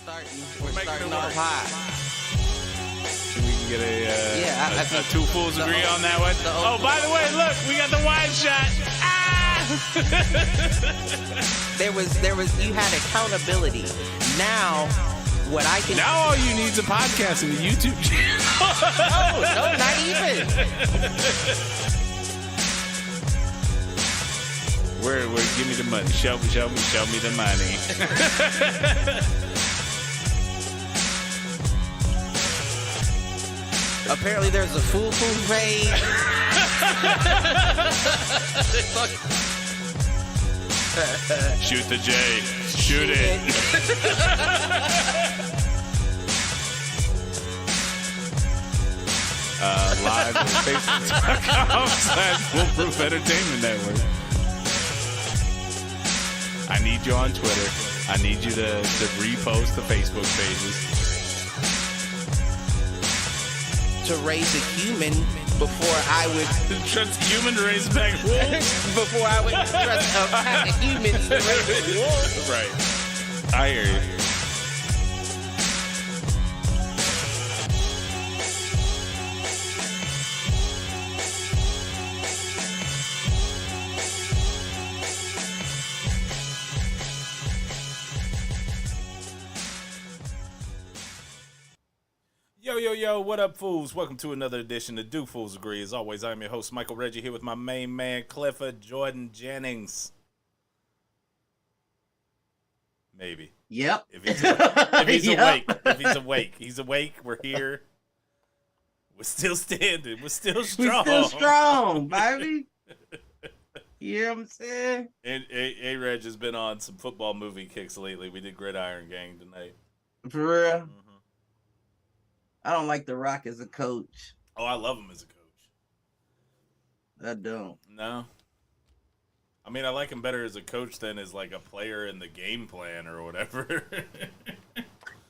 We're starting off high. We can get I think two fools agree on that one. Oh, by the way, look, we got the wide shot. There was you had accountability. Now what I can Now all you need is a podcast and a YouTube channel. no, not even. Where give me the money. Show me the money. Apparently there's a Foolproof page. Shoot the J. Shoot it. Live on Facebook.com/Foolproof Entertainment Network. I need you on Twitter. I need you to repost the Facebook pages. To raise a human before I would Trust human to raise back wolves. before I would trust a pack of humans to raise a wolf. Right. I hear you. Yo, what up, fools? Welcome to another edition of Do Fools Agree. As always, I'm your host, Michael Reggie, here with my main man, Clifford Jordan Jennings. Maybe. Yep. If he's awake. If he's awake. He's awake. We're here. We're still standing. We're still strong. We're still strong, baby. You know what I'm saying? And A-Reg has been on some football movie kicks lately. We did Gridiron Gang tonight. For real? Mm-hmm. I don't like The Rock as a coach. Oh, I love him as a coach. I don't. No. I mean, I like him better as a coach than as like a player in the game plan or whatever.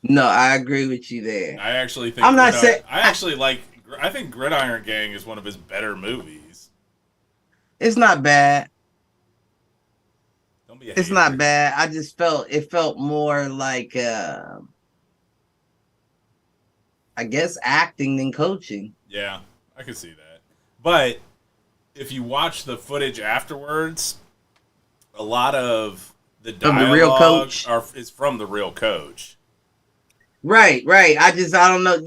No, I agree with you there. I actually think I think Gridiron Gang is one of his better movies. It's not bad. Don't be a It's hater. not bad. I just felt more like I guess acting than coaching. Yeah, I can see that. But if you watch the footage afterwards, a lot of the dialogue From the real coach? is from the real coach. Right. I don't know,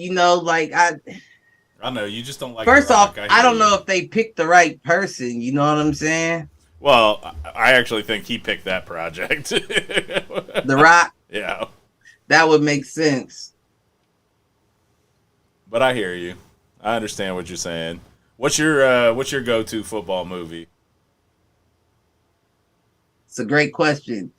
I know, you just don't like first The Rock. off, I don't know if they picked the right person, you know what I'm saying? Well, I actually think he picked that project. The Rock, Yeah. that would make sense. But I hear you. I understand what you're saying. What's your go-to football movie? It's a great question.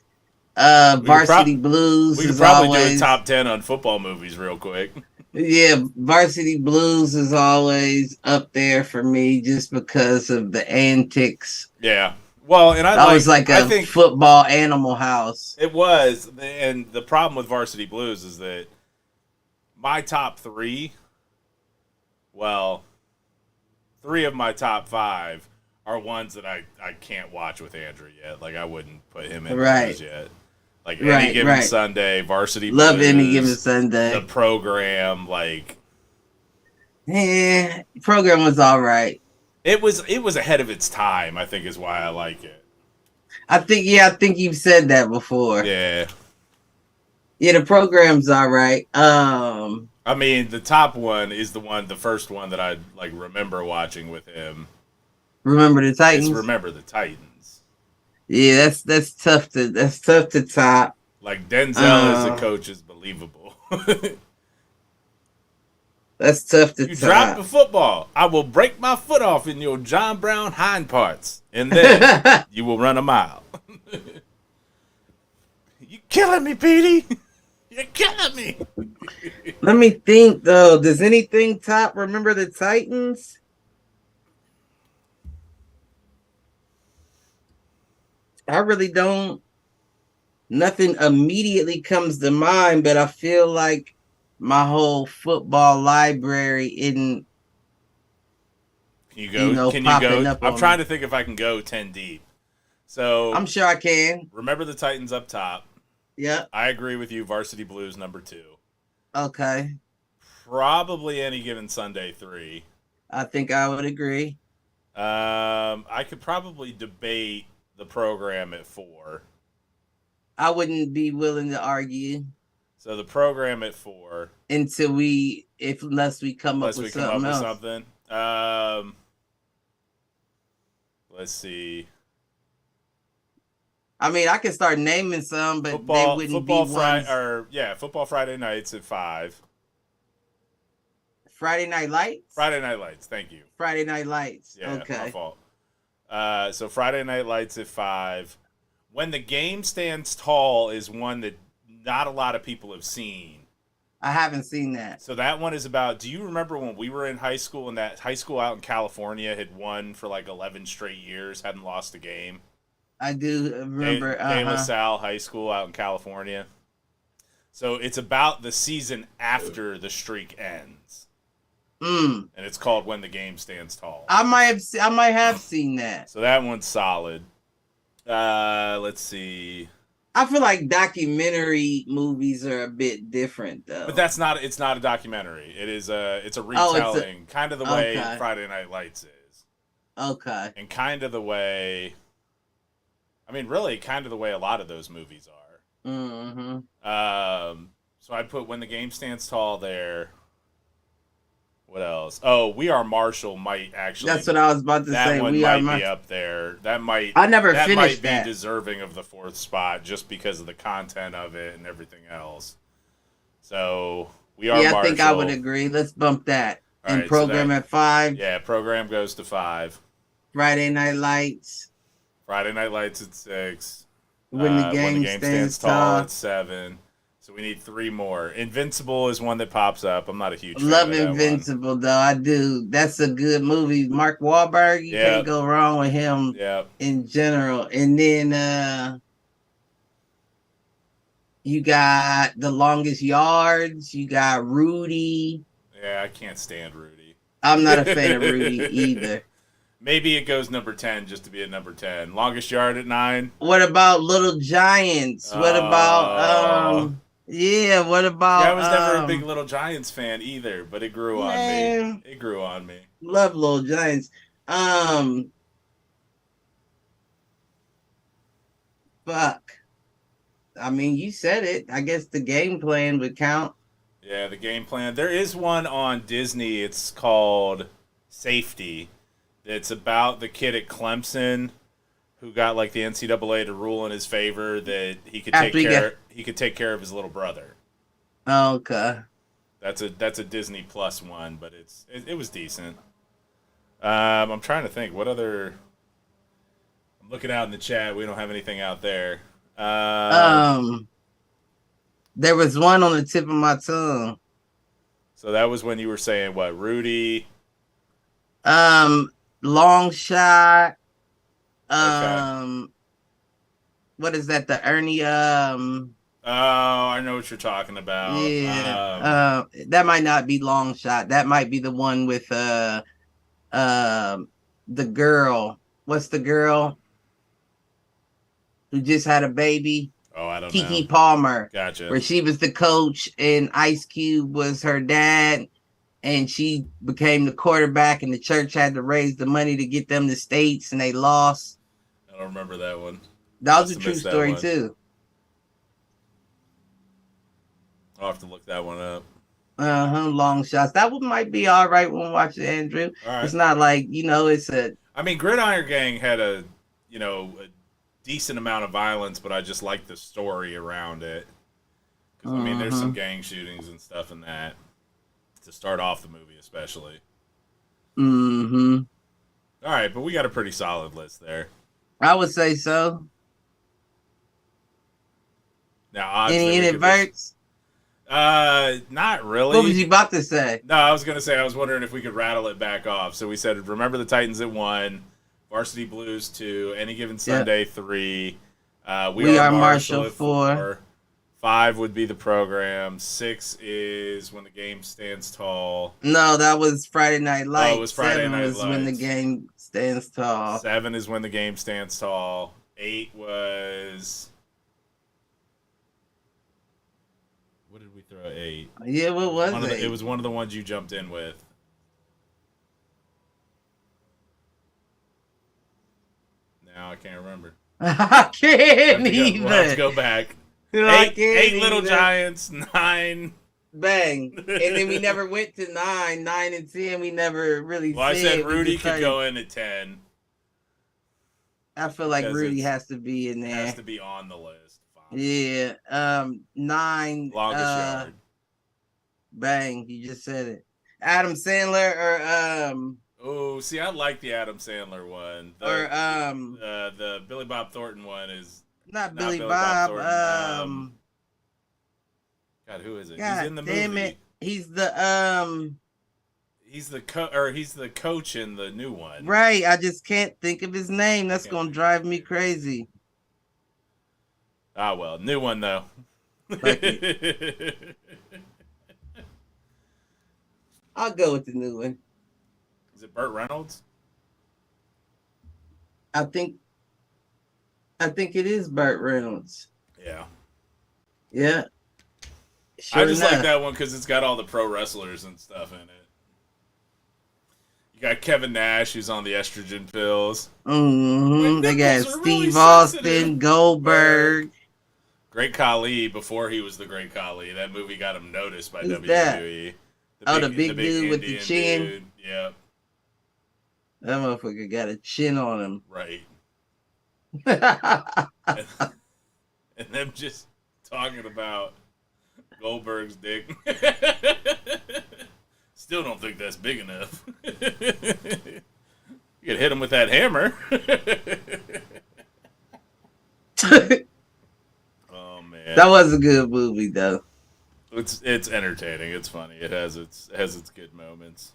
Varsity Blues We could is probably always do a top 10 on football movies real quick. Yeah, Varsity Blues is always up there for me just because of the antics. Yeah. Well, and I was like I a think football animal house. it was, and the problem with Varsity Blues is that my top three, well, three of my top five are ones that I can't watch with Andrew yet. Like, I wouldn't put him in those yet. Like, Any Given Sunday, Varsity Blues. Love Any Given Sunday. The Program, like... Program was all right. It was ahead of its time, I think is why I like it. I think you've said that before. Yeah. Yeah, the Program's all right. I mean, the top one is the first one that I like remember watching with him. Remember the Titans? It's Remember the Titans. Yeah, that's tough to top. Like, Denzel as a coach is believable. That's tough to top. You drop the football, I will break my foot off in your John Brown hind parts, and then you will run a mile. You killing me, Petey. You're killing me. Let me think, though. Does anything top Remember the Titans? I really don't. Nothing immediately comes to mind, but I feel like my whole football library isn't. Can you go? I'm trying to think if I can go 10 deep. So I'm sure I can. Remember the Titans up top. Yep. I agree with you. Varsity Blues number 2. Okay. Probably Any Given Sunday 3. I think I would agree. I could probably debate The Program at 4. I wouldn't be willing to argue. So The Program at 4. Unless we come up with something else. Let's see. I mean, I can start naming some, but they wouldn't be ones. Football Friday Nights at 5. Friday Night Lights? Friday Night Lights, thank you. Friday Night Lights. Yeah, okay. My fault. So Friday Night Lights at 5. When the Game Stands Tall is one that not a lot of people have seen. I haven't seen that. So that one is about, do you remember when we were in high school and that high school out in California had won for like 11 straight years, hadn't lost a game? I do remember. De La Salle High School out in California. So it's about the season after the streak ends. And it's called When the Game Stands Tall. I might have seen that. So that one's solid. Let's see. I feel like documentary movies are a bit different though. But it's not a documentary. It's a retelling, kind of the way Friday Night Lights is. Okay. And kind of the way, I mean, really kind of the way a lot of those movies are. Mm-hmm. So I'd put When the Game Stands Tall there. What else? Oh, We Are Marshall might actually. That's what I was about to say. That one might be up there. That might. I never finished that. Might be deserving of the 4th spot just because of the content of it and everything else. So We Are Marshall. I think I would agree. Let's bump that. All and right, Program at 5. Yeah, Program goes to 5. Friday Night Lights. Friday Night Lights at 6. When the Game Stands Tall at 7. So we need 3 more. Invincible is one that pops up. I'm not a huge fan Love of that Invincible though. I do. That's a good movie. Mark Wahlberg, you can't go wrong with him in general. And then you got The Longest Yards, you got Rudy. Yeah, I can't stand Rudy. I'm not a fan of Rudy either. Maybe it goes number 10 just to be at number 10. Longest Yard at 9. What about Little Giants? What about what about I was never a big Little Giants fan either, but it grew on me. It grew on me. Love Little Giants. Fuck. I mean, you said it. I guess the game plan would count. Yeah, the game plan. There is one on Disney. It's called Safety. It's about the kid at Clemson who got like the NCAA to rule in his favor that he could take care of his little brother. Okay. That's a Disney Plus one, but it was decent. I'm trying to think what other. I'm looking out in the chat. We don't have anything out there. There was one on the tip of my tongue. So that was when you were saying what, Rudy? Long Shot. Okay. What is that? The Ernie. Oh, I know what you're talking about. Yeah. That might not be Long Shot. That might be the one with the girl. What's the girl who just had a baby? Oh, I don't know. Keke Palmer. Gotcha. Where she was the coach and Ice Cube was her dad. And she became the quarterback, and the church had to raise the money to get them to states, and they lost. I don't remember that one. That was a true story, too. I'll have to look that one up. Long Shots. That one might be all right when we watch it, Andrew. Right. It's not like, it's a... I mean, Gridiron Gang had a decent amount of violence, but I just like the story around it. Because, I mean, there's some gang shootings and stuff in that. To start off the movie, especially. Mm-hmm. All right, but we got a pretty solid list there. I would say so. Now, any inadverts? Not really. What was you about to say? No, I was going to say, I was wondering if we could rattle it back off. So we said, Remember the Titans at 1, Varsity Blues 2, Any Given Sunday 3, We Are Marshall at 4. 5 would be The Program. 6 is When the Game Stands Tall. No, that was Friday Night Lights. Oh, it was Friday Night Lights. 7 was When the Game Stands Tall. 7 is When the Game Stands Tall. 8 was... throw 8. Yeah, what was it? It was one of the ones you jumped in with. Now I can't remember. I can't even. We'll have to go back. Eight Little Giants, 9. Bang. And then we never went to 9. 9 and 10, we never really Well, I said Rudy could go in at 10. I feel like Rudy has to be in there. Has to be on the list. Fine. Yeah. 9. Longest yard. Bang. You just said it. Adam Sandler or Oh, see, I like the Adam Sandler one. The Billy Bob Thornton one is not Billy Bob. God, who is it? God, he's in the damn movie. It. He's the he's the coach in the new one. Right. I just can't think of his name. That's gonna drive me crazy. Ah, well, new one though. I'll go with the new one. Is it Burt Reynolds? I think it is Burt Reynolds. Yeah. Yeah. Sure I just like that one because it's got all the pro wrestlers and stuff in it. You got Kevin Nash, who's on the estrogen pills. Mm-hmm. They got Steve Austin, Goldberg. Great Khali before he was the Great Khali. That movie got him noticed by WWE. The big dude with the chin. Dude. Yep. That motherfucker got a chin on him. Right. and them just talking about Goldberg's dick. Still don't think that's big enough. You could hit him with that hammer. Oh man. That was a good movie though. It's entertaining. It's funny. It has its good moments.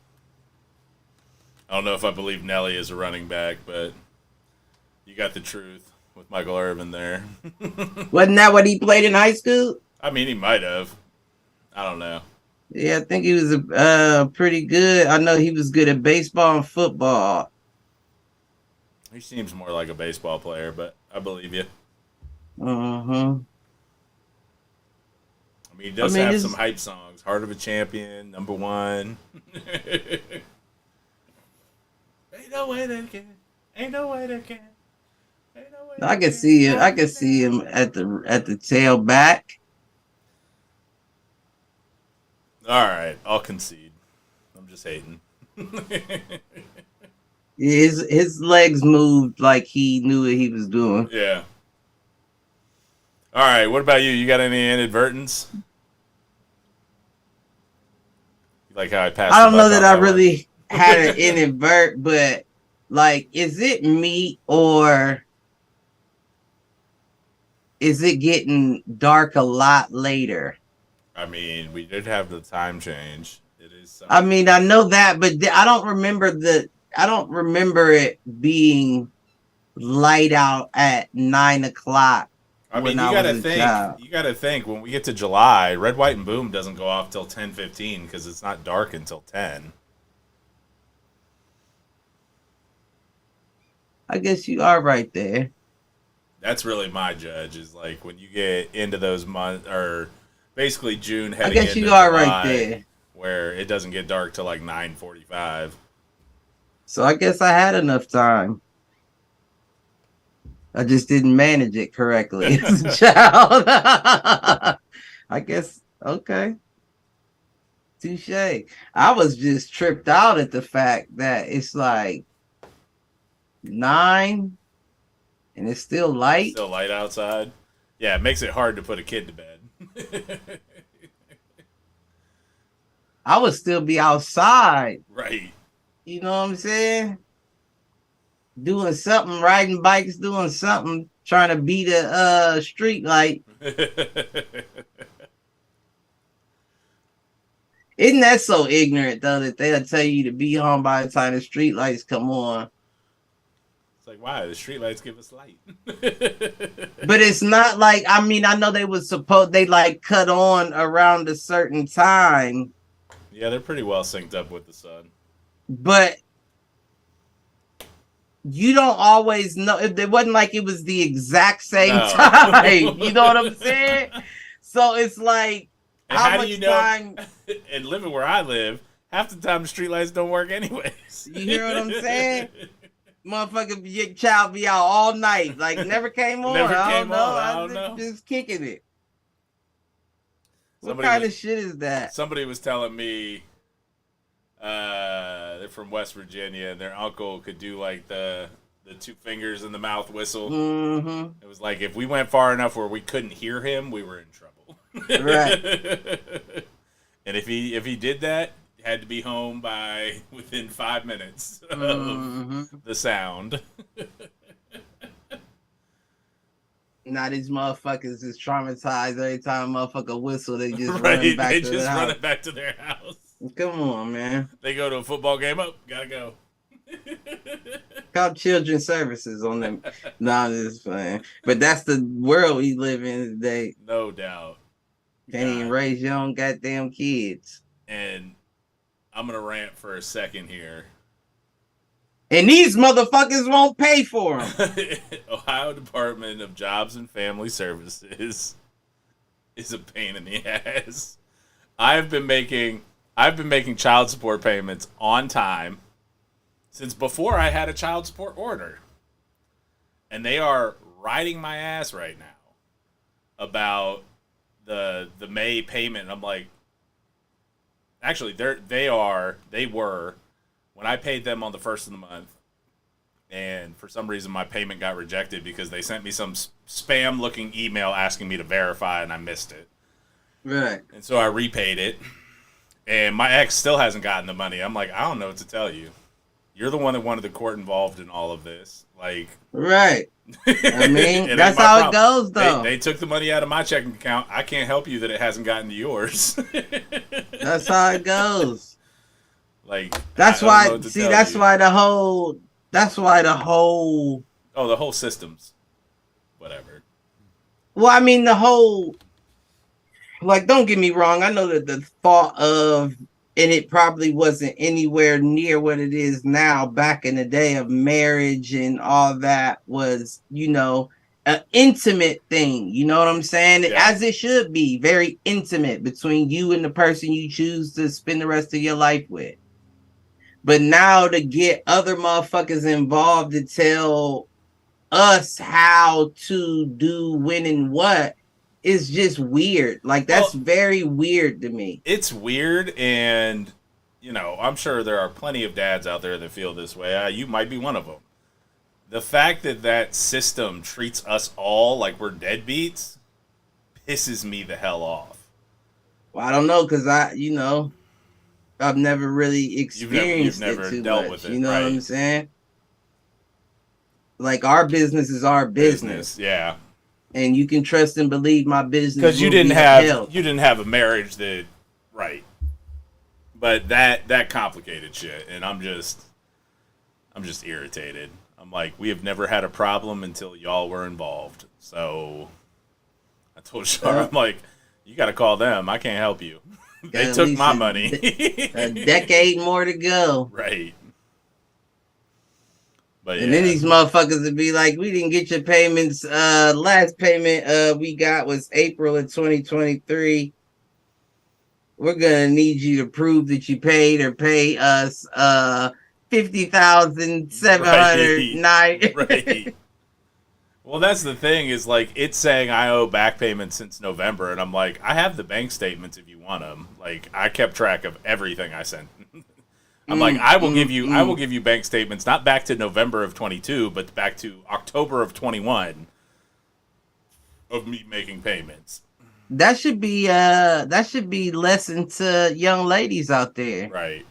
I don't know if I believe Nelly is a running back, but you got the truth with Michael Irvin there. Wasn't that what he played in high school? I mean, he might have. I don't know. Yeah, I think he was pretty good. I know he was good at baseball and football. He seems more like a baseball player, but I believe you. Uh-huh. I mean, he does have some hype songs. Heart of a Champion, Number One. Ain't no way they can. Ain't no way they can. Ain't no way I can see him. I can see him at the tailback. All right, I'll concede. I'm just hating. His legs moved like he knew what he was doing. Yeah. All right, what about you? You got any inadvertents? You like how I passed? I don't know that I really had an inadvert, but like, is it me or is it getting dark a lot later? I mean, we did have the time change. It is. I mean, I know that, but I don't remember it being light out at 9 o'clock. I mean, you gotta think when we get to July, Red, White, and Boom doesn't go off till 10:15 because it's not dark until 10. I guess you are right there. That's really my judge. Is like when you get into those months, or basically June heading I guess into you are July, right there, where it doesn't get dark till like 9:45. So I guess I had enough time. I just didn't manage it correctly as a child. I guess, okay. Touche. I was just tripped out at the fact that it's like 9 and it's still light. Still light outside. Yeah, it makes it hard to put a kid to bed. I would still be outside. Right. You know what I'm saying? Doing something, riding bikes, doing something, trying to beat a street light. Isn't that so ignorant, though, that they'll tell you to be home by the time the street lights come on? It's like, wow, the street lights give us light. But it's not like, I mean, I know they like cut on around a certain time. Yeah, they're pretty well synced up with the sun. But you don't always know. It wasn't like it was the exact same time. You know what I'm saying? So it's like, And How how much do you know? time? And living where I live, half the time the streetlights don't work anyways. You hear what I'm saying? Motherfucker, your child be out all night, like never came on. Never I came don't know. on. I don't know. Just kicking it. What Somebody kind was- of shit is that? Somebody was telling me they're from West Virginia and their uncle could do like the two fingers in the mouth whistle. Mm-hmm. It was like if we went far enough where we couldn't hear him, we were in trouble. Right. And if he did that, had to be home by within 5 minutes of the sound. Now these motherfuckers is traumatized every time a motherfucker whistle. They just Right, running back they to just the run house. it back to their house. Come on, man. They go to a football game. Oh, gotta go. Call children's services on them. Nah, I'm just playing. But that's the world we live in today. No doubt. Can't even raise your own goddamn kids. And I'm gonna rant for a second here. And these motherfuckers won't pay for them. Ohio Department of Jobs and Family Services is a pain in the ass. I've been making child support payments on time since before I had a child support order. And they are riding my ass right now about the May payment. And I'm like, actually they were when I paid them on the first of the month, and for some reason my payment got rejected because they sent me some spam-looking email asking me to verify, and I missed it. Right. And so I repaid it, and my ex still hasn't gotten the money. I'm like, I don't know what to tell you. You're the one that wanted the court involved in all of this. Like, right. I mean, it that's ain't my how problem. it goes, though. They took the money out of my checking account. I can't help you that it hasn't gotten to yours. That's how it goes. Like, That's I don't know why. what to See, tell that's you. why the whole. That's why the whole. Oh, the whole system's whatever. Well, I mean, the whole. Like, don't get me wrong. I know that the thought of, and it probably wasn't anywhere near what it is now. Back in the day of marriage and all that was, an intimate thing. You know what I'm saying? Yeah. As it should be, very intimate between you and the person you choose to spend the rest of your life with. But now to get other motherfuckers involved to tell us how to do when and what is just weird. Like, that's very weird to me. It's weird, and, I'm sure there are plenty of dads out there that feel this way. You might be one of them. The fact that system treats us all like we're deadbeats pisses me the hell off. Well, I don't know, because I've never really experienced you've never it too dealt much. with it, You know right. what I'm saying? Like, our business is our business. Yeah. And you can trust and believe my business. Because you didn't have a marriage that, right. But that complicated shit, and I'm just irritated. I'm like, we have never had a problem until y'all were involved. So I told Shar, I'm like, you got to call them. I can't help you. They took my money. A decade more to go. Right. But And then these motherfuckers would be like, we didn't get your payments. Last payment we got was April of 2023. We're gonna need you to prove that you paid or pay us $50,709. Right. Well, that's the thing is, like, it's saying I owe back payments since November, and I'm like, I have the bank statements if you want them. Like, I kept track of everything I sent. I'm like, I will give you bank statements, not back to November of 22, but back to October of 21 of me making payments. That should be lesson to young ladies out there. Right.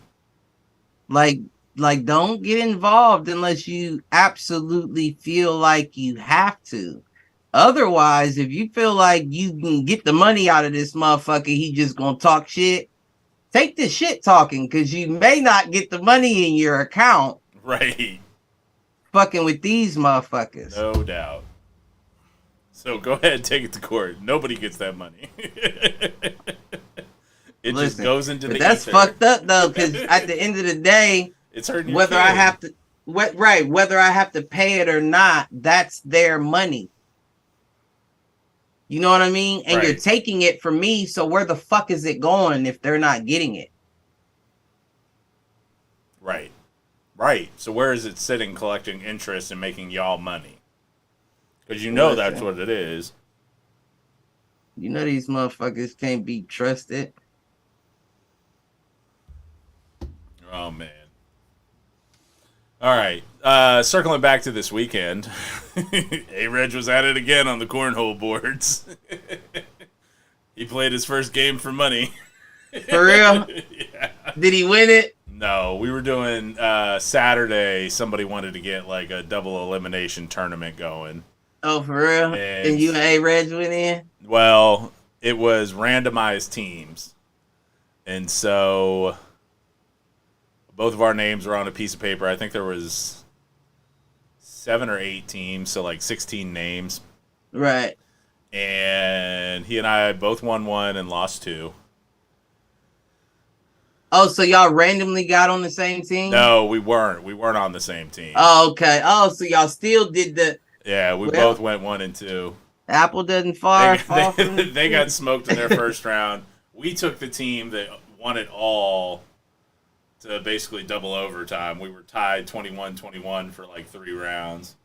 Like don't get involved unless you absolutely feel like you have to. Otherwise, if you feel like you can get the money out of this motherfucker, he just gonna talk shit. Take the shit talking, because you may not get the money in your account. Right. Fucking with these motherfuckers. No doubt. So go ahead and take it to court. Nobody gets that money. It just goes into the That's ether. fucked up though, because at the end of the day, it's hurting whether I have to whether I have to pay it or not, that's their money. You know what I mean? And you're Right. taking it from me, so where the fuck is it going if they're not getting it? Right. Right. So where is it sitting collecting interest and making y'all money? Because you know that's what it is. You know these motherfuckers can't be trusted. Oh, man. All right. Circling back to this weekend. A-Reg was at it again on the cornhole boards. He played his first game for money. For real? Yeah. Did he win it? No, we were doing Saturday. Somebody wanted to get like a double elimination tournament going. Oh, for real? And you and A-Reg went in? Well, it was randomized teams. And so both of our names were on a piece of paper. I think there was 7 or 8 teams, so like 16 names. Right. And he and I both won 1 and lost 2. Oh, so y'all randomly got on the same team? No, we weren't. We weren't on the same team. Oh, okay. Oh, so y'all still did the... Yeah, we both went 1 and 2. Apple doesn't fall from They got smoked in their first round. We took the team that won it all to basically double overtime. We were tied 21-21 for like 3 rounds.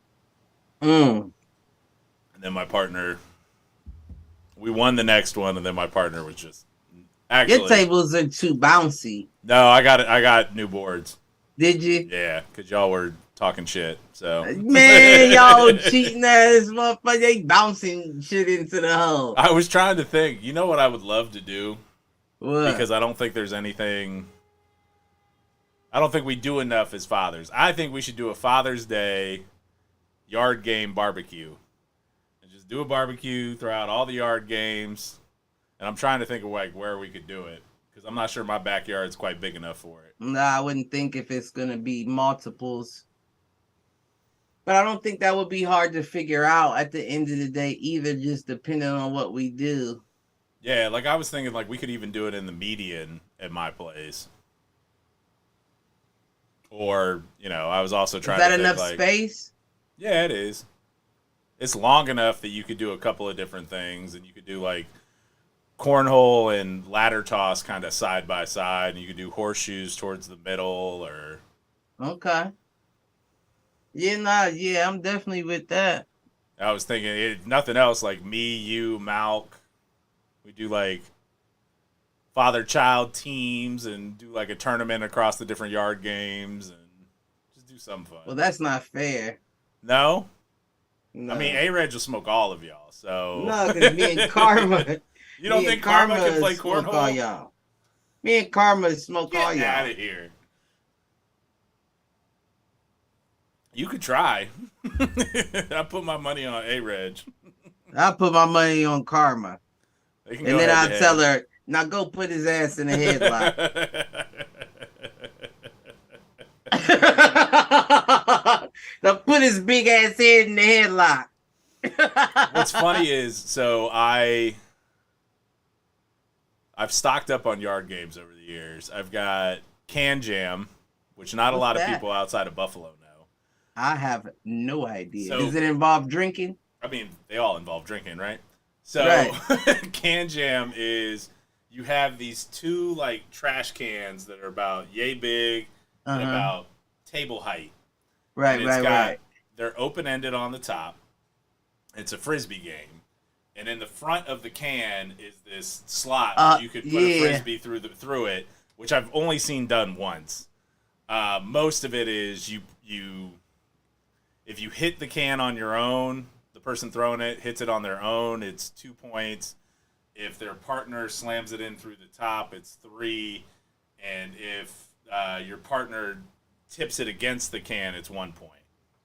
Mm. And then my partner, we won the next one, and then my partner was just actually. Your tables are too bouncy. No, I got new boards. Did you? Yeah, because y'all were talking shit. So man, y'all cheating ass motherfucker. They bouncing shit into the hole. I was trying to think. You know what I would love to do? What? Because I don't think there's anything. I don't think we do enough as fathers. I think we should do a Father's Day yard game barbecue. And just do a barbecue throughout all the yard games. And I'm trying to think of like where we could do it. Because I'm not sure my backyard's quite big enough for it. Nah, I wouldn't think if it's going to be multiples. But I don't think that would be hard to figure out at the end of the day either, just depending on what we do. Yeah, like I was thinking like we could even do it in the median at my place. Or, you know, I was also trying to think, is that enough like, space? Yeah, it is. It's long enough that you could do a couple of different things, and you could do like cornhole and ladder toss kind of side by side, and you could do horseshoes towards the middle, or okay. Yeah, I'm definitely with that. I was thinking if nothing else, like me, you, Malk, we do like father-child teams and do like a tournament across the different yard games and just do something fun. Well, that's not fair. No? No. I mean, A-Reg will smoke all of y'all, so... No, because me and Karma... You don't think Karma can play cornhole? All y'all. Me and Karma smoke all y'all. Get out of here. You could try. I put my money on A-Reg. I put my money on Karma. And then I'll tell her, now go put his ass in the headlock. Now put his big ass head in the headlock. What's funny is, so I've stocked up on yard games over the years. I've got Can Jam, which not a lot of people outside of Buffalo know. I have no idea. So, does it involve drinking? I mean, they all involve drinking, right? So right. Can Jam is you have these 2 like trash cans that are about yay big and about table height. Right, right. They're open-ended on the top. It's a frisbee game. And in the front of the can is this slot where you could put a frisbee through it, which I've only seen done once. Most of it is you if you hit the can on your own, the person throwing it hits it on their own, it's 2 points. If their partner slams it in through the top, it's 3. And if your partner tips it against the can, it's 1 point.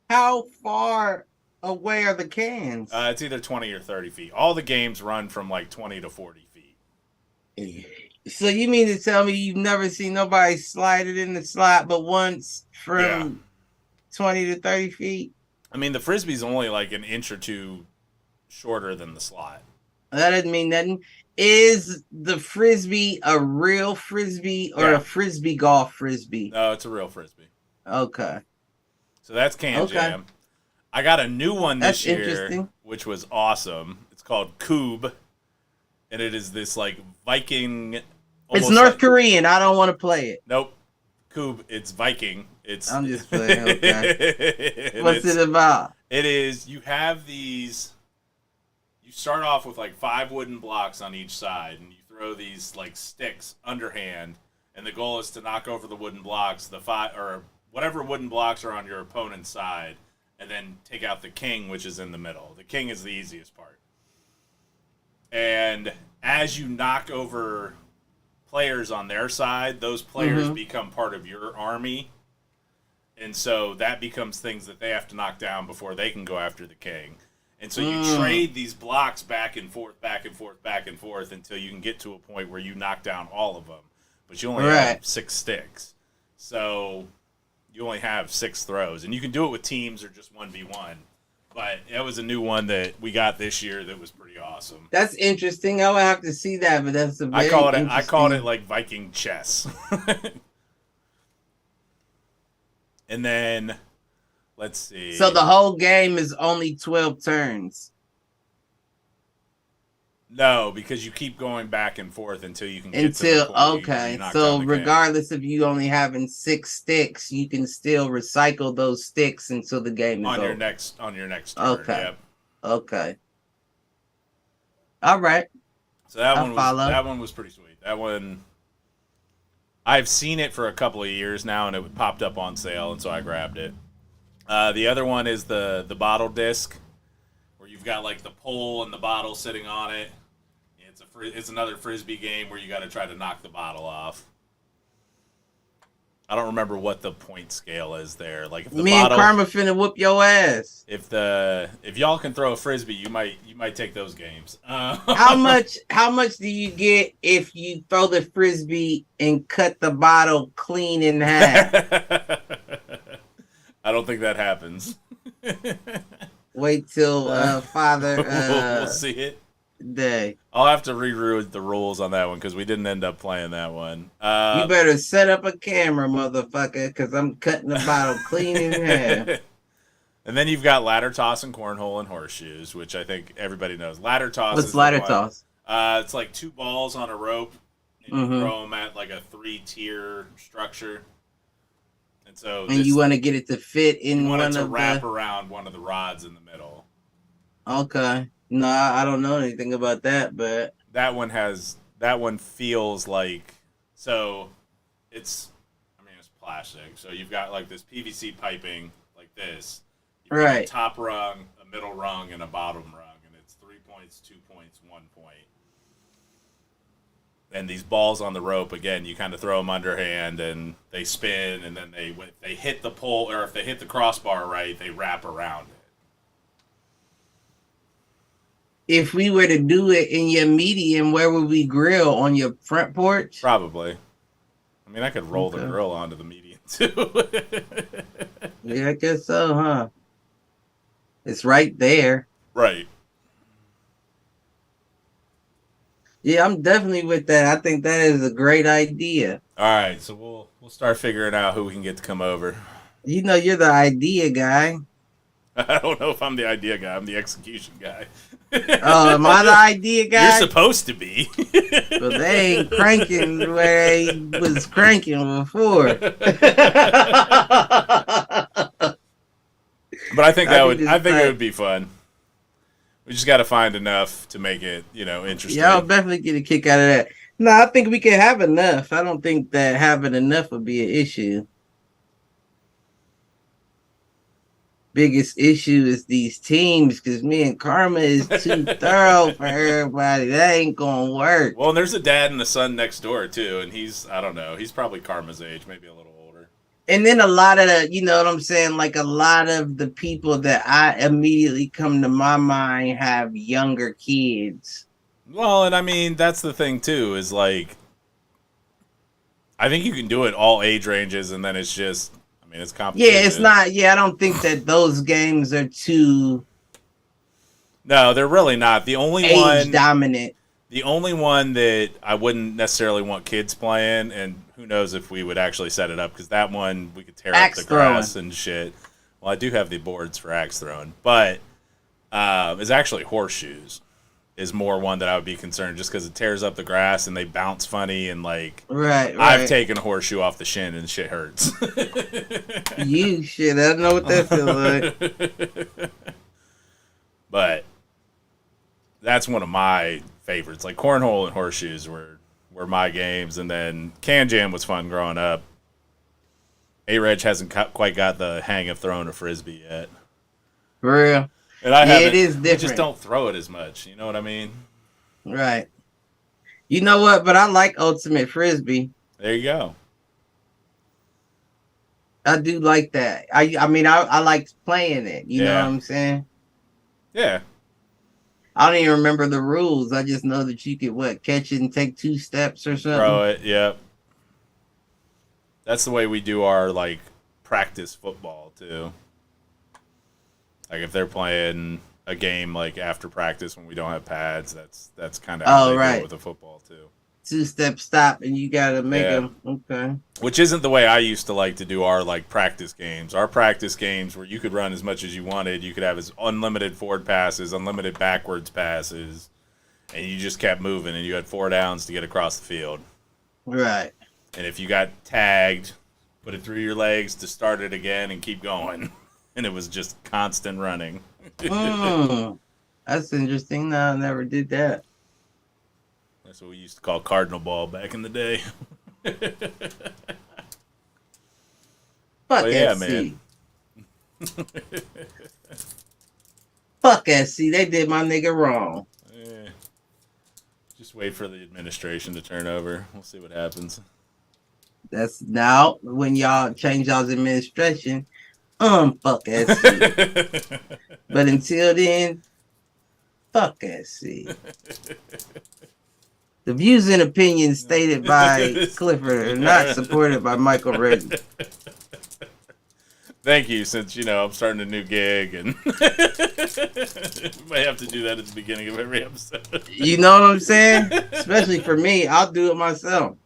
How far away are the cans? It's either 20 or 30 feet. All the games run from like 20 to 40 feet. So you mean to tell me you've never seen nobody slide it in the slot but once from 20 to 30 feet? I mean, the frisbee's only like an inch or 2 shorter than the slot. That doesn't mean nothing. Is the frisbee a real frisbee or a frisbee golf frisbee? No, it's a real frisbee. Okay. So that's Can Jam. I got a new one this year, which was awesome. It's called Koob, and it is this like Viking. It's North Korean. I don't want to play it. Nope. Koob. It's Viking. I'm just playing. Okay. What's it about? It is. You have these. You start off with like 5 wooden blocks on each side, and you throw these like sticks underhand, and the goal is to knock over the wooden blocks, the 5 or whatever wooden blocks are on your opponent's side, and then take out the king, which is in the middle. The king is the easiest part. And as you knock over players on their side, those players become part of your army. And so that becomes things that they have to knock down before they can go after the king. And so you trade these blocks back and forth, back and forth, back and forth until you can get to a point where you knock down all of them. But you only have 6 sticks. So you only have 6 throws. And you can do it with teams or just 1v1. But that was a new one that we got this year that was pretty awesome. That's interesting. I would have to see that, but that's a very I called it like Viking chess. And then, let's see. So the whole game is only 12 turns. No, because you keep going back and forth until you can get to the point okay. So regardless of you only having 6 sticks, you can still recycle those sticks until the game is over. On your next turn. Okay. Yep. Okay. All right. So that one was pretty sweet. That one, I've seen it for a couple of years now, and it popped up on sale, and so I grabbed it. The other one is the bottle disc, where you've got like the pole and the bottle sitting on it. It's another frisbee game where you got to try to knock the bottle off. I don't remember what the point scale is there. Like if the and Karma finna whoop your ass. If y'all can throw a frisbee, you might take those games. How much do you get if you throw the frisbee and cut the bottle clean in half? I don't think that happens. Wait till Father. We'll see it. Day. I'll have to reread the rules on that one because we didn't end up playing that one. You better set up a camera, motherfucker, because I'm cutting the bottle clean in half. And then you've got ladder toss and cornhole and horseshoes, which I think everybody knows. Ladder toss. What's ladder toss? It's like 2 balls on a rope, and you throw them at like a 3-tier structure. And so, you want to get it to fit in one of the wrap around one of the rods in the middle. Okay. No, I don't know anything about that, but that one feels like, so it's plastic. So you've got like this PVC piping like this. You've got a top rung, a middle rung, and a bottom rung, and it's 3 points, 2 points, 1 point. And these balls on the rope, again, you kind of throw them underhand, and they spin, and then if they hit the pole, or if they hit the crossbar right, they wrap around it. If we were to do it in your medium, where would we grill? On your front porch? Probably. I mean, I could roll the grill onto the medium, too. Yeah, I guess so, huh? It's right there. Right. Yeah, I'm definitely with that. I think that is a great idea. All right, so we'll start figuring out who we can get to come over. You know, you're the idea guy. I don't know if I'm the idea guy. I'm the execution guy. Oh, am I the idea guy? You're supposed to be. But they ain't cranking where they was cranking before. But I think it would be fun. We just got to find enough to make it, interesting. Yeah, I'll definitely get a kick out of that. No, I think we can have enough. I don't think that having enough would be an issue. Biggest issue is these teams, because me and Karma is too thorough for everybody. That ain't gonna work. Well, and there's a dad and a son next door too, and he's probably Karma's age, maybe a little older. And then a lot of the, you know what I'm saying, like a lot of the people that I immediately come to my mind have younger kids. Well, and I mean that's the thing too, is like I think you can do it all age ranges, and then it's just. It's complicated. Yeah, it's not. Yeah, I don't think that those games are too. No, they're really not. The only age dominant. The only one that I wouldn't necessarily want kids playing, and who knows if we would actually set it up, because that one we could tear up the grass and shit. Well, I do have the boards for axe throwing, but it's actually horseshoes. is more one that I would be concerned, just because it tears up the grass and they bounce funny, and like Right. I've taken a horseshoe off the shin and shit hurts. You shit, I don't know what that feels like. But that's one of my favorites. Like cornhole and horseshoes were my games, and then Can Jam was fun growing up. A-Reg hasn't quite got the hang of throwing a frisbee yet. For real. And I haven't. It is different. I just don't throw it as much. You know what I mean? Right. You know what? But I like Ultimate Frisbee. There you go. I do like that. I mean, I liked playing it. You know what I'm saying? Yeah. I don't even remember the rules. I just know that you could, catch it and take 2 steps or something? Throw it, yep. That's the way we do our, like, practice football, too. Like, if they're playing a game, like, after practice when we don't have pads, that's kind of how they do it with the football, too. 2-step stop, and you got to make them. Okay. Which isn't the way I used to like to do our, like, practice games. Our practice games where you could run as much as you wanted. You could have as unlimited forward passes, unlimited backwards passes, and you just kept moving, and you had 4 downs to get across the field. Right. And if you got tagged, put it through your legs to start it again and keep going. And it was just constant running. That's interesting. No, I never did that. That's what we used to call cardinal ball back in the day. Fuck yeah, SC. man. Fuck SC. They did my nigga wrong. Yeah. Just wait for the administration to turn over. We'll see what happens. That's now when y'all change y'all's administration. Fuck SC. But until then, fuck SC. The views and opinions stated by Clifford are not supported by Michael Redden. Thank you, since, I'm starting a new gig, and might have to do that at the beginning of every episode. You know what I'm saying? Especially for me, I'll do it myself.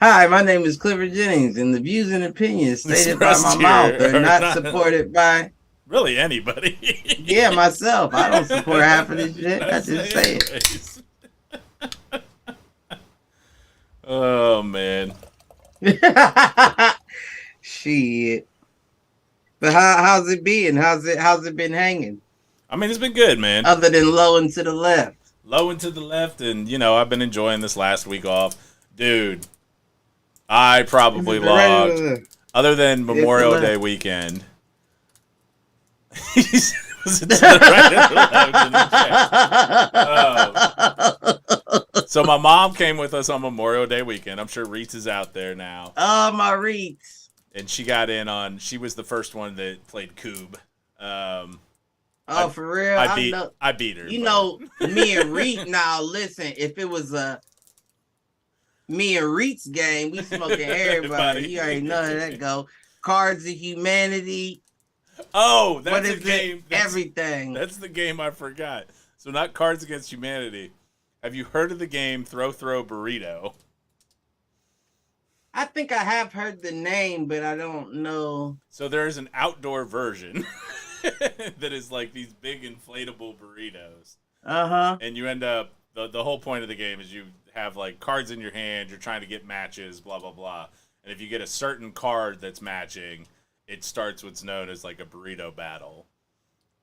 Hi, my name is Clifford Jennings, and the views and opinions stated by my mouth are not supported by... Really, anybody. Yeah, myself. I don't support half of this shit. I just say it. Oh, man. Shit. But how's it been? How's it been hanging? I mean, it's been good, man. Other than low and to the left. Low and to the left, and, I've been enjoying this last week off. Dude, I probably logged, other than Memorial Day weekend. So my mom came with us on Memorial Day weekend. I'm sure Reeds is out there now. Oh, my Reeds. And she got in on, she was the first one that played Coob. For real? I beat her. Me and Reed, now listen, if it was a me and Reed's game, we smoking everybody. You already know how that go. Cards of Humanity. Oh, that's a game. Everything. That's the game I forgot. So not Cards Against Humanity. Have you heard of the game Throw Burrito? I think I have heard the name, but I don't know. So there is an outdoor version that is like these big inflatable burritos. Uh-huh. And you end up, the whole point of the game is you have like cards in your hand, you're trying to get matches, blah, blah, blah. And if you get a certain card that's matching, it starts what's known as like a burrito battle.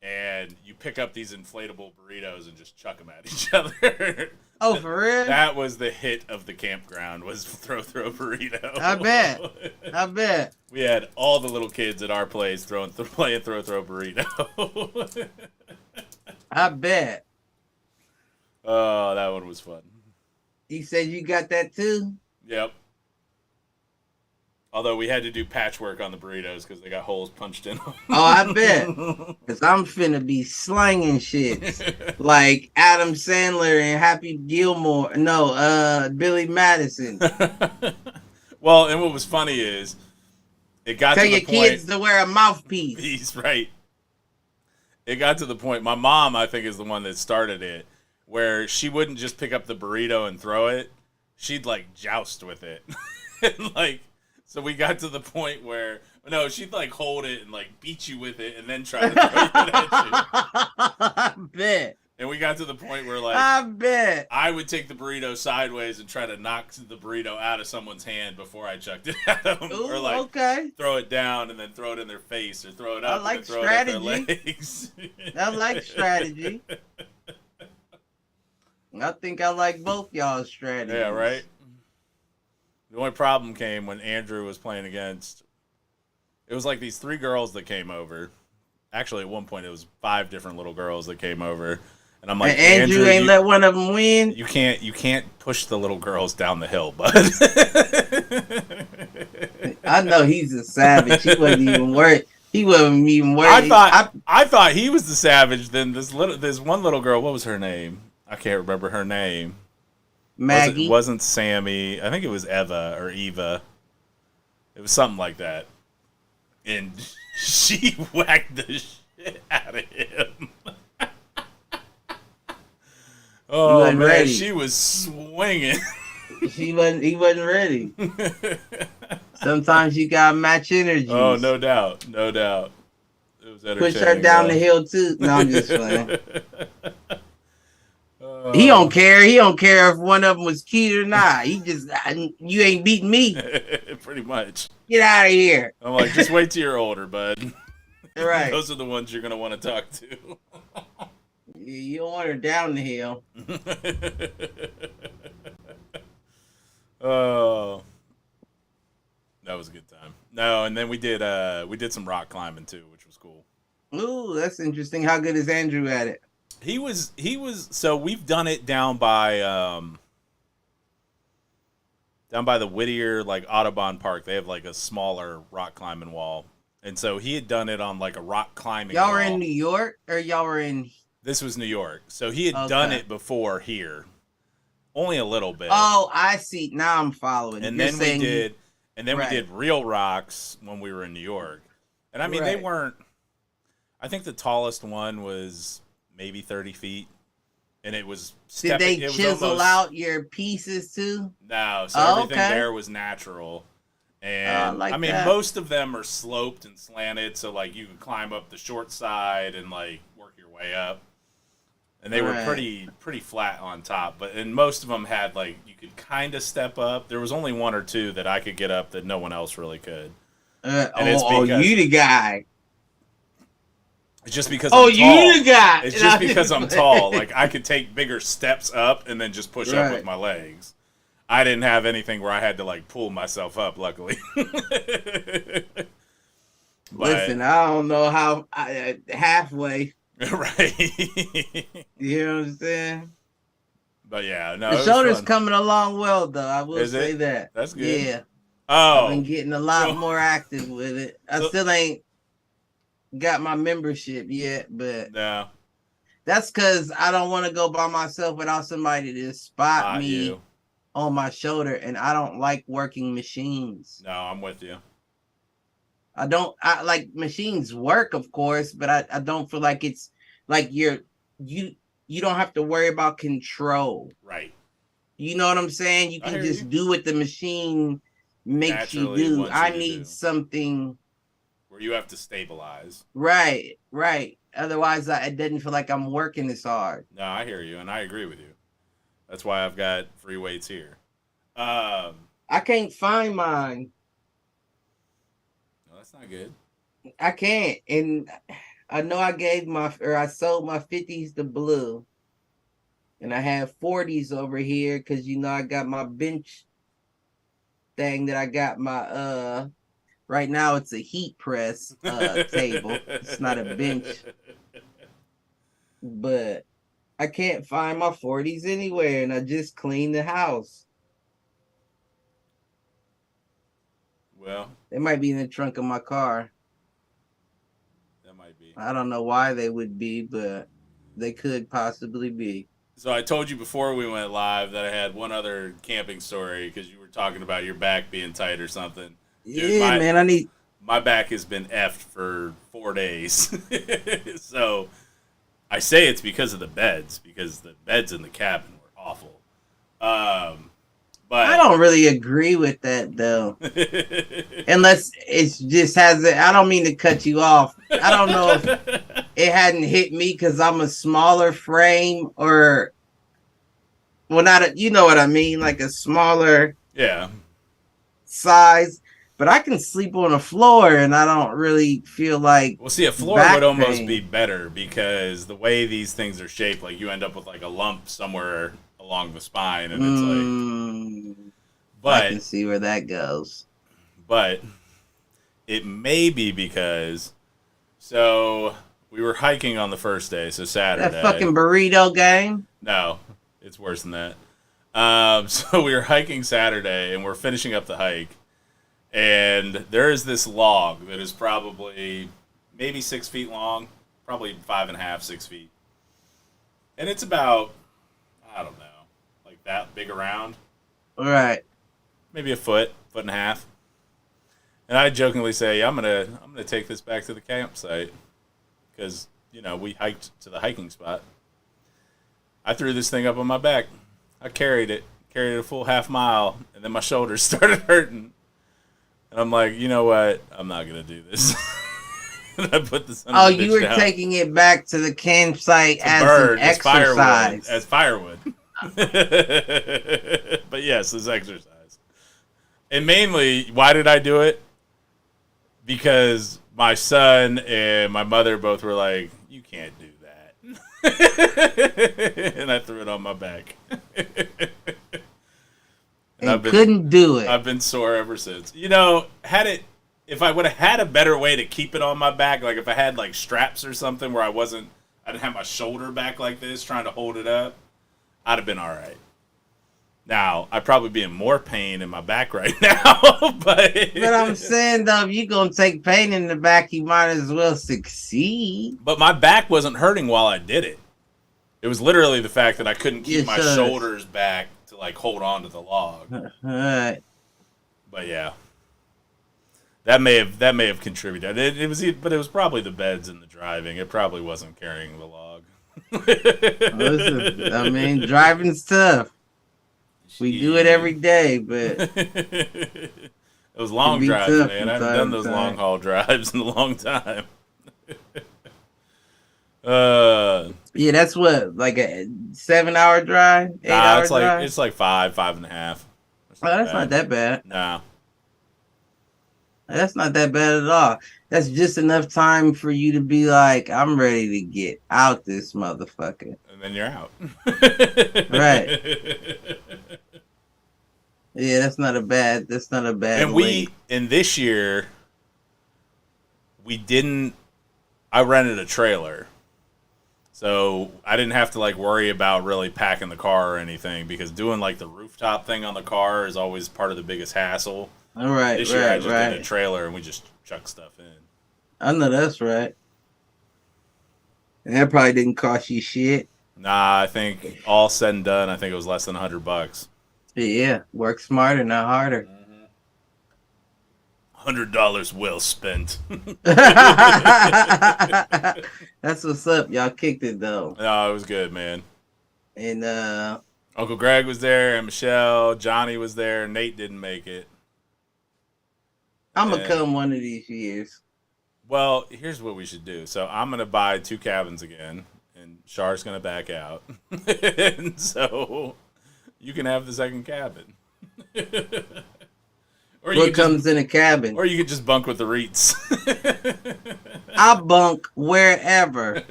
And you pick up these inflatable burritos and just chuck them at each other. Oh, for real? That was the hit of the campground, was Throw Burrito. I bet. We had all the little kids at our place playing Throw Burrito. I bet. Oh, that one was fun. You said you got that too? Yep. Although we had to do patchwork on the burritos because they got holes punched in them. Oh, I bet. Because I'm finna be slanging shit. Like Adam Sandler and Happy Gilmore. No, Billy Madison. Well, and what was funny is, it got Tell to the your point... kids to wear a mouthpiece. He's right. It got to the point... My mom, I think, is the one that started it, where she wouldn't just pick up the burrito and throw it. She'd, like, joust with it. And, like... So we got to the point where, no, she'd like hold it and like beat you with it and then try to throw it at you. I bet. And we got to the point where, like, I bet. I would take the burrito sideways and try to knock the burrito out of someone's hand before I chucked it at them. Ooh, or, like, okay. throw it down and then throw it in their face, or throw it up like and then throw strategy. it at their legs. I like strategy. I think I like both y'all's strategies. Yeah, right? The only problem came when Andrew was playing against... It was like these 3 girls that came over. Actually, at one point, it was 5 different little girls that came over. And I'm like, and Andrew ain't let one of them win? You can't push the little girls down the hill, bud. I know he's a savage. He wasn't even worried. I thought he was the savage. Then this one little girl, what was her name? I can't remember her name. Maggie. It wasn't Sammy. I think it was Eva or Eva. It was something like that. And she whacked the shit out of him. Oh man, ready. She was swinging. He wasn't ready. Sometimes you gotta match energies. Oh, no doubt. No doubt. It was entertaining. Push her down the hill too. No, I'm just playing. He don't care. He don't care if one of them was cute or not. He just, you ain't beating me. Pretty much. Get out of here. I'm like, just wait till you're older, bud. Right. Those are the ones you're gonna want to talk to. You don't want her down the hill. Oh, that was a good time. No, and then we did some rock climbing too, which was cool. Ooh, that's interesting. How good is Andrew at it? He was so we've done it down by the Whittier, like, Audubon Park. They have like a smaller rock climbing wall. And so he had done it on like a rock climbing wall. Y'all were in New York, or y'all were in... This was New York. So he had done it before here. Only a little bit. Oh, I see. Now I'm following. And then we did real rocks when we were in New York. And I mean, they weren't... I think the tallest one was maybe 30 feet. And it was... Did they chisel out your pieces too? No. So everything there was natural. And I mean, most of them are sloped and slanted. So, like, you could climb up the short side and, like, work your way up. And they were pretty flat on top. And most of them had, like, you could kind of step up. There was only 1 or 2 that I could get up that no one else really could. You the guy. It's just because I'm tall. You the guy. It's just because I'm tall. Like, I could take bigger steps up and then just push up with my legs. I didn't have anything where I had to, like, pull myself up, luckily. Listen, I don't know how halfway. Right. You know what I'm saying? But yeah, no. The shoulder's coming along well, though. I will say that. That's good. Yeah. Oh. I've been getting a lot more active with it. I still ain't got my membership yet, but no. That's because I don't want to go by myself without somebody to spot me on my shoulder, and I don't like working machines. No, I'm with you. I like machines work, of course, but I don't feel like it's like you don't have to worry about control. Right. You know what I'm saying? You can just do what the machine makes you do. I need something where you have to stabilize. Right. Otherwise, it doesn't feel like I'm working as hard. No, I hear you, and I agree with you. That's why I've got free weights here. I can't find mine. No, that's not good. I can't, and I know I sold my 50s to Blue, and I have 40s over here because I got my bench thing that I got my right now it's a heat press table. It's not a bench, but I can't find my 40s anywhere, and I just cleaned the house. Well, they might be in the trunk of my car. That might be. I don't know why they would be, but they could possibly be. So I told you before we went live that I had one other camping story because you were talking about your back being tight or something. Dude, man, my back has been effed for 4 days. So I say it's because of the beds, because the beds in the cabin were awful. But I don't really agree with that though. Unless it just has it. I don't mean to cut you off. I don't know if it hadn't hit me because I'm a smaller frame or you know what I mean, like a smaller size. But I can sleep on the floor and I don't really feel like. Well, see, a floor would almost be better because the way these things are shaped, like you end up with like a lump somewhere along the spine, and it's like. But I can see where that goes. But it may be because we were hiking on the first day, so Saturday. That fucking burrito game? No, it's worse than that. So we were hiking Saturday, and we're finishing up the hike, and there is this log that is probably maybe 6 feet long, probably 5.5, 6 feet, and it's about, I don't know, like that big around. All right. Maybe a foot and a half. And I jokingly say, I'm gonna take this back to the campsite because we hiked to the hiking spot. I threw this thing up on my back. I carried it a full half mile, and then my shoulders started hurting. And I'm like, you know what? I'm not gonna do this. And I put this. Oh, you were down. Taking it back to the campsite as an exercise, as firewood. But yes, as exercise. And mainly, why did I do it? Because my son and my mother both were like, you can't do that. And I threw it on my back. And couldn't do it. I've been sore ever since. If I would have had a better way to keep it on my back, like if I had like straps or something where I didn't have my shoulder back like this trying to hold it up, I'd have been all right. Now, I'd probably be in more pain in my back right now, but I'm saying, though, if you're going to take pain in the back, you might as well succeed. But my back wasn't hurting while I did it. It was literally the fact that I couldn't keep my shoulders back to, like, hold on to the log. All right. But, yeah. That may have contributed. But it was probably the beds and the driving. It probably wasn't carrying the log. Listen, I mean, driving's tough. We do it every day, but it was long drives, man. I haven't done those long haul drives in a long time. Yeah, that's what, like a 7-hour drive, 8-hour drive. It's like 5.5. That's not that bad. No, that's not that bad at all. That's just enough time for you to be like, I'm ready to get out this motherfucker. And then you're out. Right. Yeah, that's not a bad. And this year, I rented a trailer. So I didn't have to like worry about really packing the car or anything because doing like the rooftop thing on the car is always part of the biggest hassle. All right, this year I just did a trailer and we just chuck stuff in. I know that's right. And that probably didn't cost you shit. Nah, I think all said and done, I think it was less than $100. Yeah, work smarter, not harder. $100 well spent. That's what's up. Y'all kicked it though. No, it was good, man. And Uncle Greg was there, and Michelle, Johnny was there. Nate didn't make it. I'm gonna come one of these years. Well, here's what we should do. So I'm gonna buy 2 cabins again, and Char's gonna back out, and so you can have the second cabin. Or what comes in a cabin? Or you could just bunk with the REITs. I'll bunk wherever.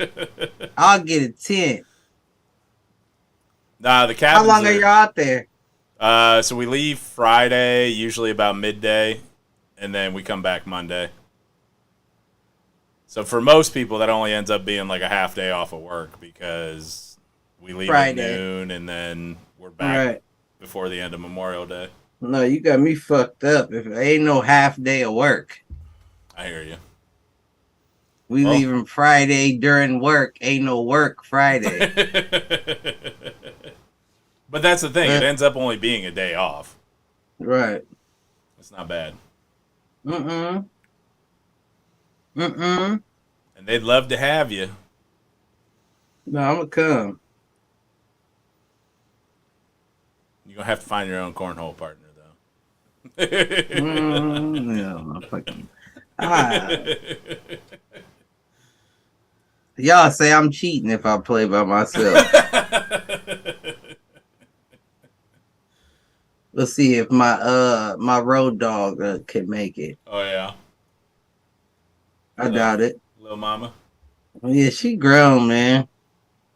I'll get a tent. Nah, the cabins. How long are you out there? So we leave Friday, usually about midday, and then we come back Monday. So for most people, that only ends up being like a half day off of work because we leave at noon and then we're back before the end of Memorial Day. No, you got me fucked up. If it ain't no half day of work. I hear you. We leaving Friday during work. Ain't no work Friday. But that's the thing. It ends up only being a day off. Right. It's not bad. And they'd love to have you. No, I'm going to come. You're gonna have to find your own cornhole partner, though. Yeah, fucking. Y'all say I'm cheating if I play by myself. Let's see if my road dog can make it. Oh yeah. I doubt it. Little mama. Yeah, she grown, man.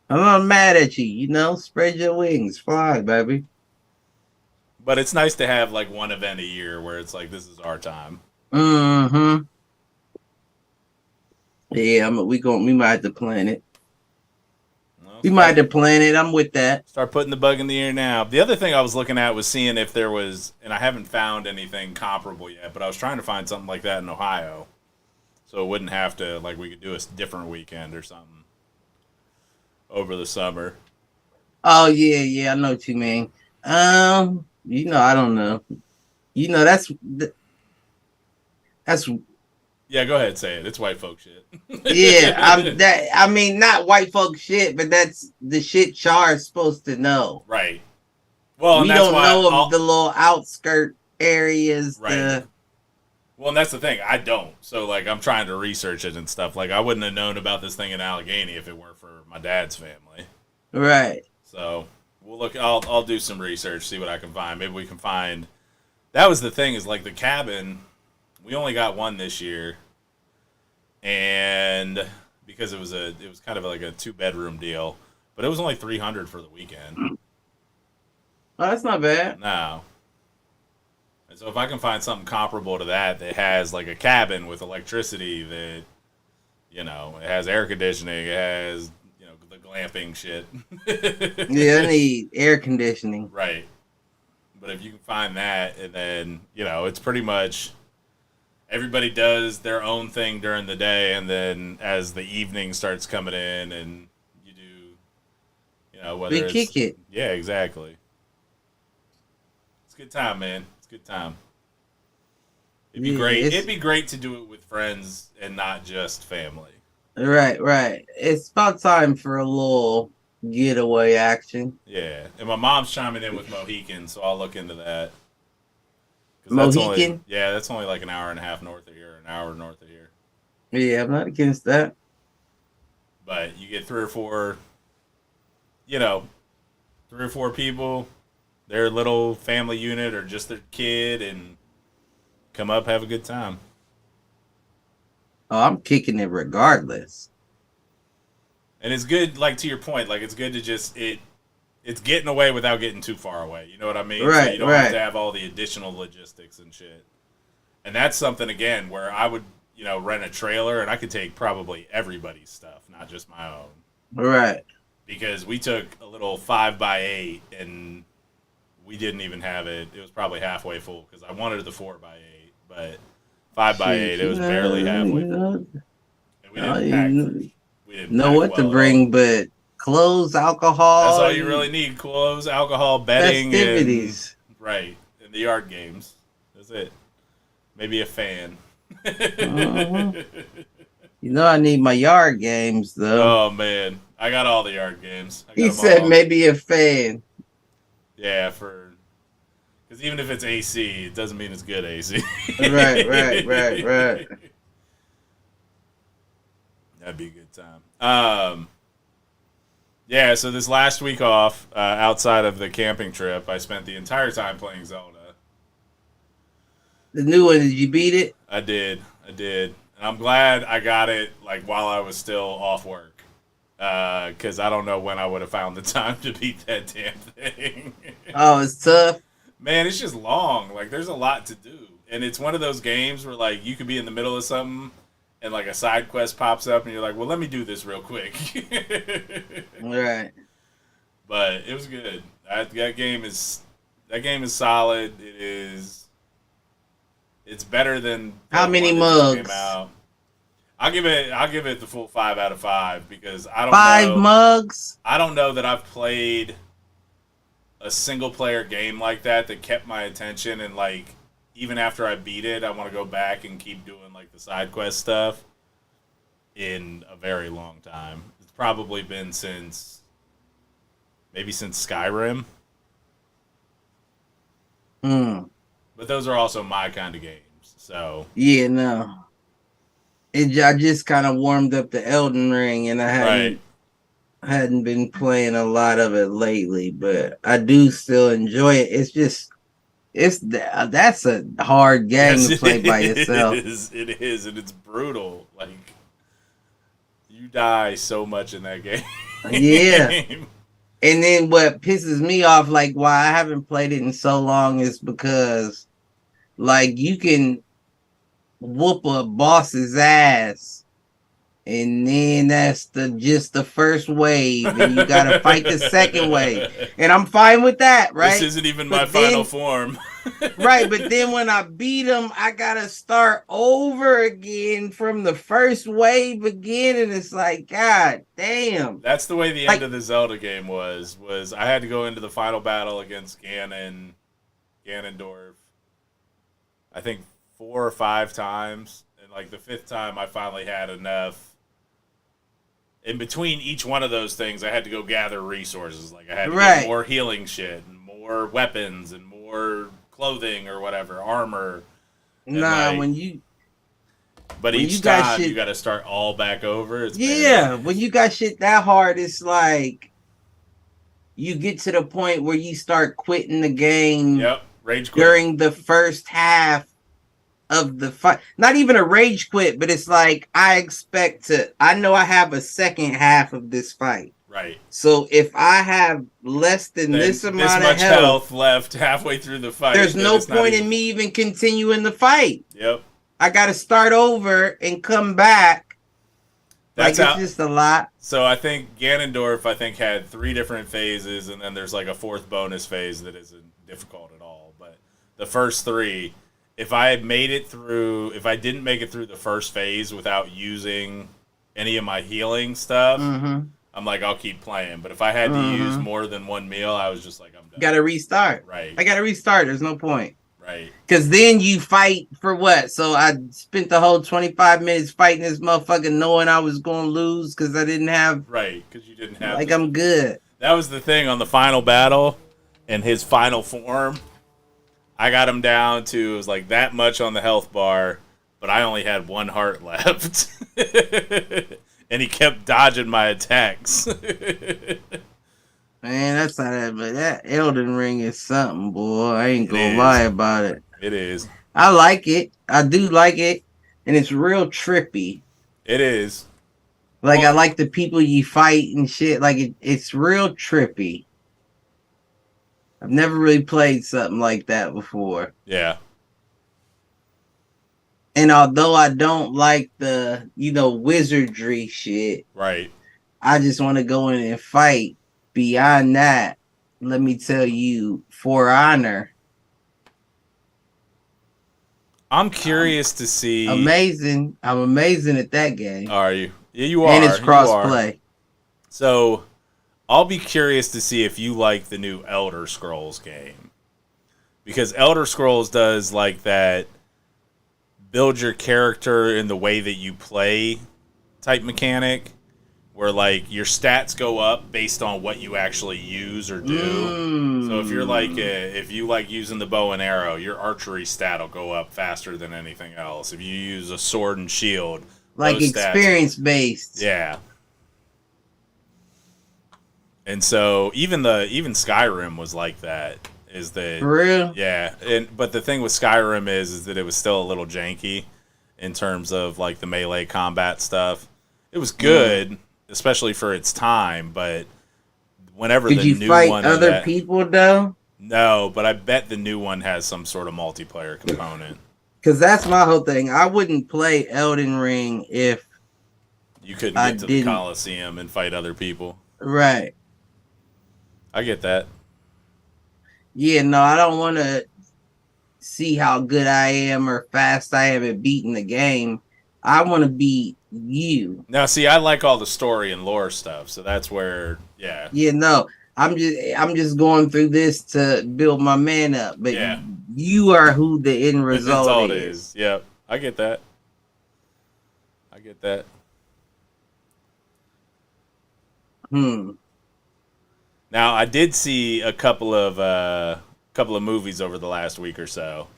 I'm not mad at you. You know, spread your wings, fly, baby. But it's nice to have like one event a year where it's like this is our time. Mm-hmm. Yeah, we might have to plan it. Well, We might have to plan it. I'm with that. Start putting the bug in the air now. The other thing I was looking at was seeing if there was, and I haven't found anything comparable yet, but I was trying to find something like that in Ohio. So it wouldn't have to, like, we could do a different weekend or something over the summer. Oh yeah, I know what you mean. You know, I don't know. You know, that's Yeah, go ahead, say it. It's white folk shit. yeah. I mean, not white folk shit, but that's the shit y'all supposed to know. Right. Well, we don't know of the little outskirt areas. Right. Well, and that's the thing. I don't. So, like, I'm trying to research it and stuff. Like, I wouldn't have known about this thing in Allegheny if it weren't for my dad's family. Right. So, we'll look. I'll do some research, see what I can find. Maybe we can find. That was the thing. Is like the cabin. We only got one this year, and because it was kind of like a 2-bedroom deal, but it was only $300 for the weekend. Oh, that's not bad. No. And so if I can find something comparable to that has like a cabin with electricity that, you know, it has air conditioning, it has, you know, the glamping shit. Yeah, I need air conditioning. Right. But if you can find that, and then, you know, it's pretty much everybody does their own thing during the day, and then as the evening starts coming in and you do, you know, whether we kick it. Yeah, exactly. It's a good time, man. Good time. It'd be great. It'd be great to do it with friends and not just family. Right. It's about time for a little getaway action. Yeah, and my mom's chiming in with Mohican, so I'll look into that. Mohican? That's only like an hour and a half north of here, an hour north of here. Yeah, I'm not against that. But you get 3 or 4, you know, 3 or 4 people. Their little family unit or just their kid, and come up, have a good time. Oh, I'm kicking it regardless. And it's good, like, to your point, like, it's good to just, it's getting away without getting too far away. You know what I mean? Right, so you don't have to have all the additional logistics and shit. And that's something, again, where I would, you know, rent a trailer, and I could take probably everybody's stuff, not just my own. Right. Because we took a little 5x8, and we didn't even have it. It was probably halfway full because I wanted the 4x8, but 5x8 it was barely halfway full. And we didn't know what to bring, but clothes, alcohol. That's all you really need: clothes, alcohol, bedding, festivities. And the yard games. That's it. Maybe a fan. You know, I need my yard games though. Oh man, I got all the yard games. He said maybe a fan. Yeah, because even if it's AC, it doesn't mean it's good AC. Right. That'd be a good time. Yeah, so this last week off, outside of the camping trip, I spent the entire time playing Zelda. The new one, did you beat it? I did. And I'm glad I got it like while I was still off work. Because I don't know when I would have found the time to beat that damn thing. Oh, it's tough. Man, it's just long. Like, there's a lot to do. And it's one of those games where, like, you could be in the middle of something and, like, a side quest pops up and you're like, well, let me do this real quick. Right. But it was good. That game is solid. It's better than how many mugs? I'll give it the full 5 out of 5 because I don't know. 5 mugs? I don't know that I've played a single player game like that kept my attention, and like even after I beat it, I want to go back and keep doing like the side quest stuff in a very long time. It's probably been since Skyrim. Mm. But those are also my kind of games. So Yeah, no. I just kind of warmed up the Elden Ring, and I right. hadn't been playing a lot of it lately, but I do still enjoy it. It's just that's a hard game Yes, to it play by yourself. is. It is, and it's brutal. Like you die so much in that game. Yeah. And then what pisses me off, like why I haven't played it in so long, is because like you can whoop a boss's ass, and then that's just the first wave, and you gotta fight the second wave. And I'm fine with that, This right? isn't even my But final then form. right, but then when I beat him, I gotta start over again from the first wave again, and it's like, God damn. That's the way the end Like, of the Zelda game was I had to go into the final battle against Ganondorf. I think 4 or 5 times, and like the 5th time I finally had enough. In between each one of those things, I had to go gather resources. Like I had to get more healing shit and more weapons and more clothing or whatever, armor. nah, like, when you but when each you got time shit, you got to start all back over. It's yeah, pain. when you got shit that hard, it's like you get to the point where you start quitting the game Yep, rage quit. during the first half of the fight. Not even a rage quit, but it's like I know I have a second half of this fight. Right. So if I have less than Then this this amount of much health, health left halfway through the fight. there's no point in me even continuing the fight. Yep. I got to start over and come back. That's like, it's just a lot. So I think Ganondorf, had 3 different phases, and then there's like a 4th bonus phase that isn't difficult at all. But the first 3, if I didn't make it through the first phase without using any of my healing stuff, I'm like, I'll keep playing. But if I had to use more than one meal, I was just like, I'm done. Got to restart. Right. I got to restart. There's no point. Right. Because then you fight for what? So I spent the whole 25 minutes fighting this motherfucker knowing I was going to lose because I didn't have... Right, because you didn't have... Like, I'm good. That was the thing on the final battle and his final form. I got him down to, it was like that much on the health bar, but I only had 1 heart left. And he kept dodging my attacks. Man, that's not that, but that Elden Ring is something, boy. I ain't gonna lie about it. It is. I like it. I do like it. And it's real trippy. It is. Like, I like the people you fight and shit. Like, it's real trippy. I've never really played something like that before. Yeah. And although I don't like the, wizardry shit. Right. I just want to go in and fight. Beyond that, let me tell you, For Honor. I'm curious to see. Amazing. I'm amazing at that game. Are you? Yeah, you are. And it's cross-play. So, I'll be curious to see if you like the new Elder Scrolls game. Because Elder Scrolls does like that build your character in the way that you play type mechanic. Where, like, your stats go up based on what you actually use or do. So if you're if you like using the bow and arrow, your archery stat will go up faster than anything else. If you use a sword and shield, like experience based. Yeah. And so even Skyrim was like that. Is that for real? Yeah. But the thing with Skyrim is that it was still a little janky in terms of like the melee combat stuff. It was good. Especially for its time, but whenever Did the you new fight one other people though? No, but I bet the new one has some sort of multiplayer component. Because that's my whole thing. I wouldn't play Elden Ring if you couldn't get to the Coliseum and fight other people. Right. I get that. Yeah, no, I don't want to see how good I am or fast I am at beating the game. I want to beat you. Now, see, I like all the story and lore stuff, so that's where, yeah. Yeah, no, I'm just going through this to build my man up, but you are who the end result that's all is. It is. Yep, I get that. I get that. Now, I did see a couple of couple of movies over the last week or so.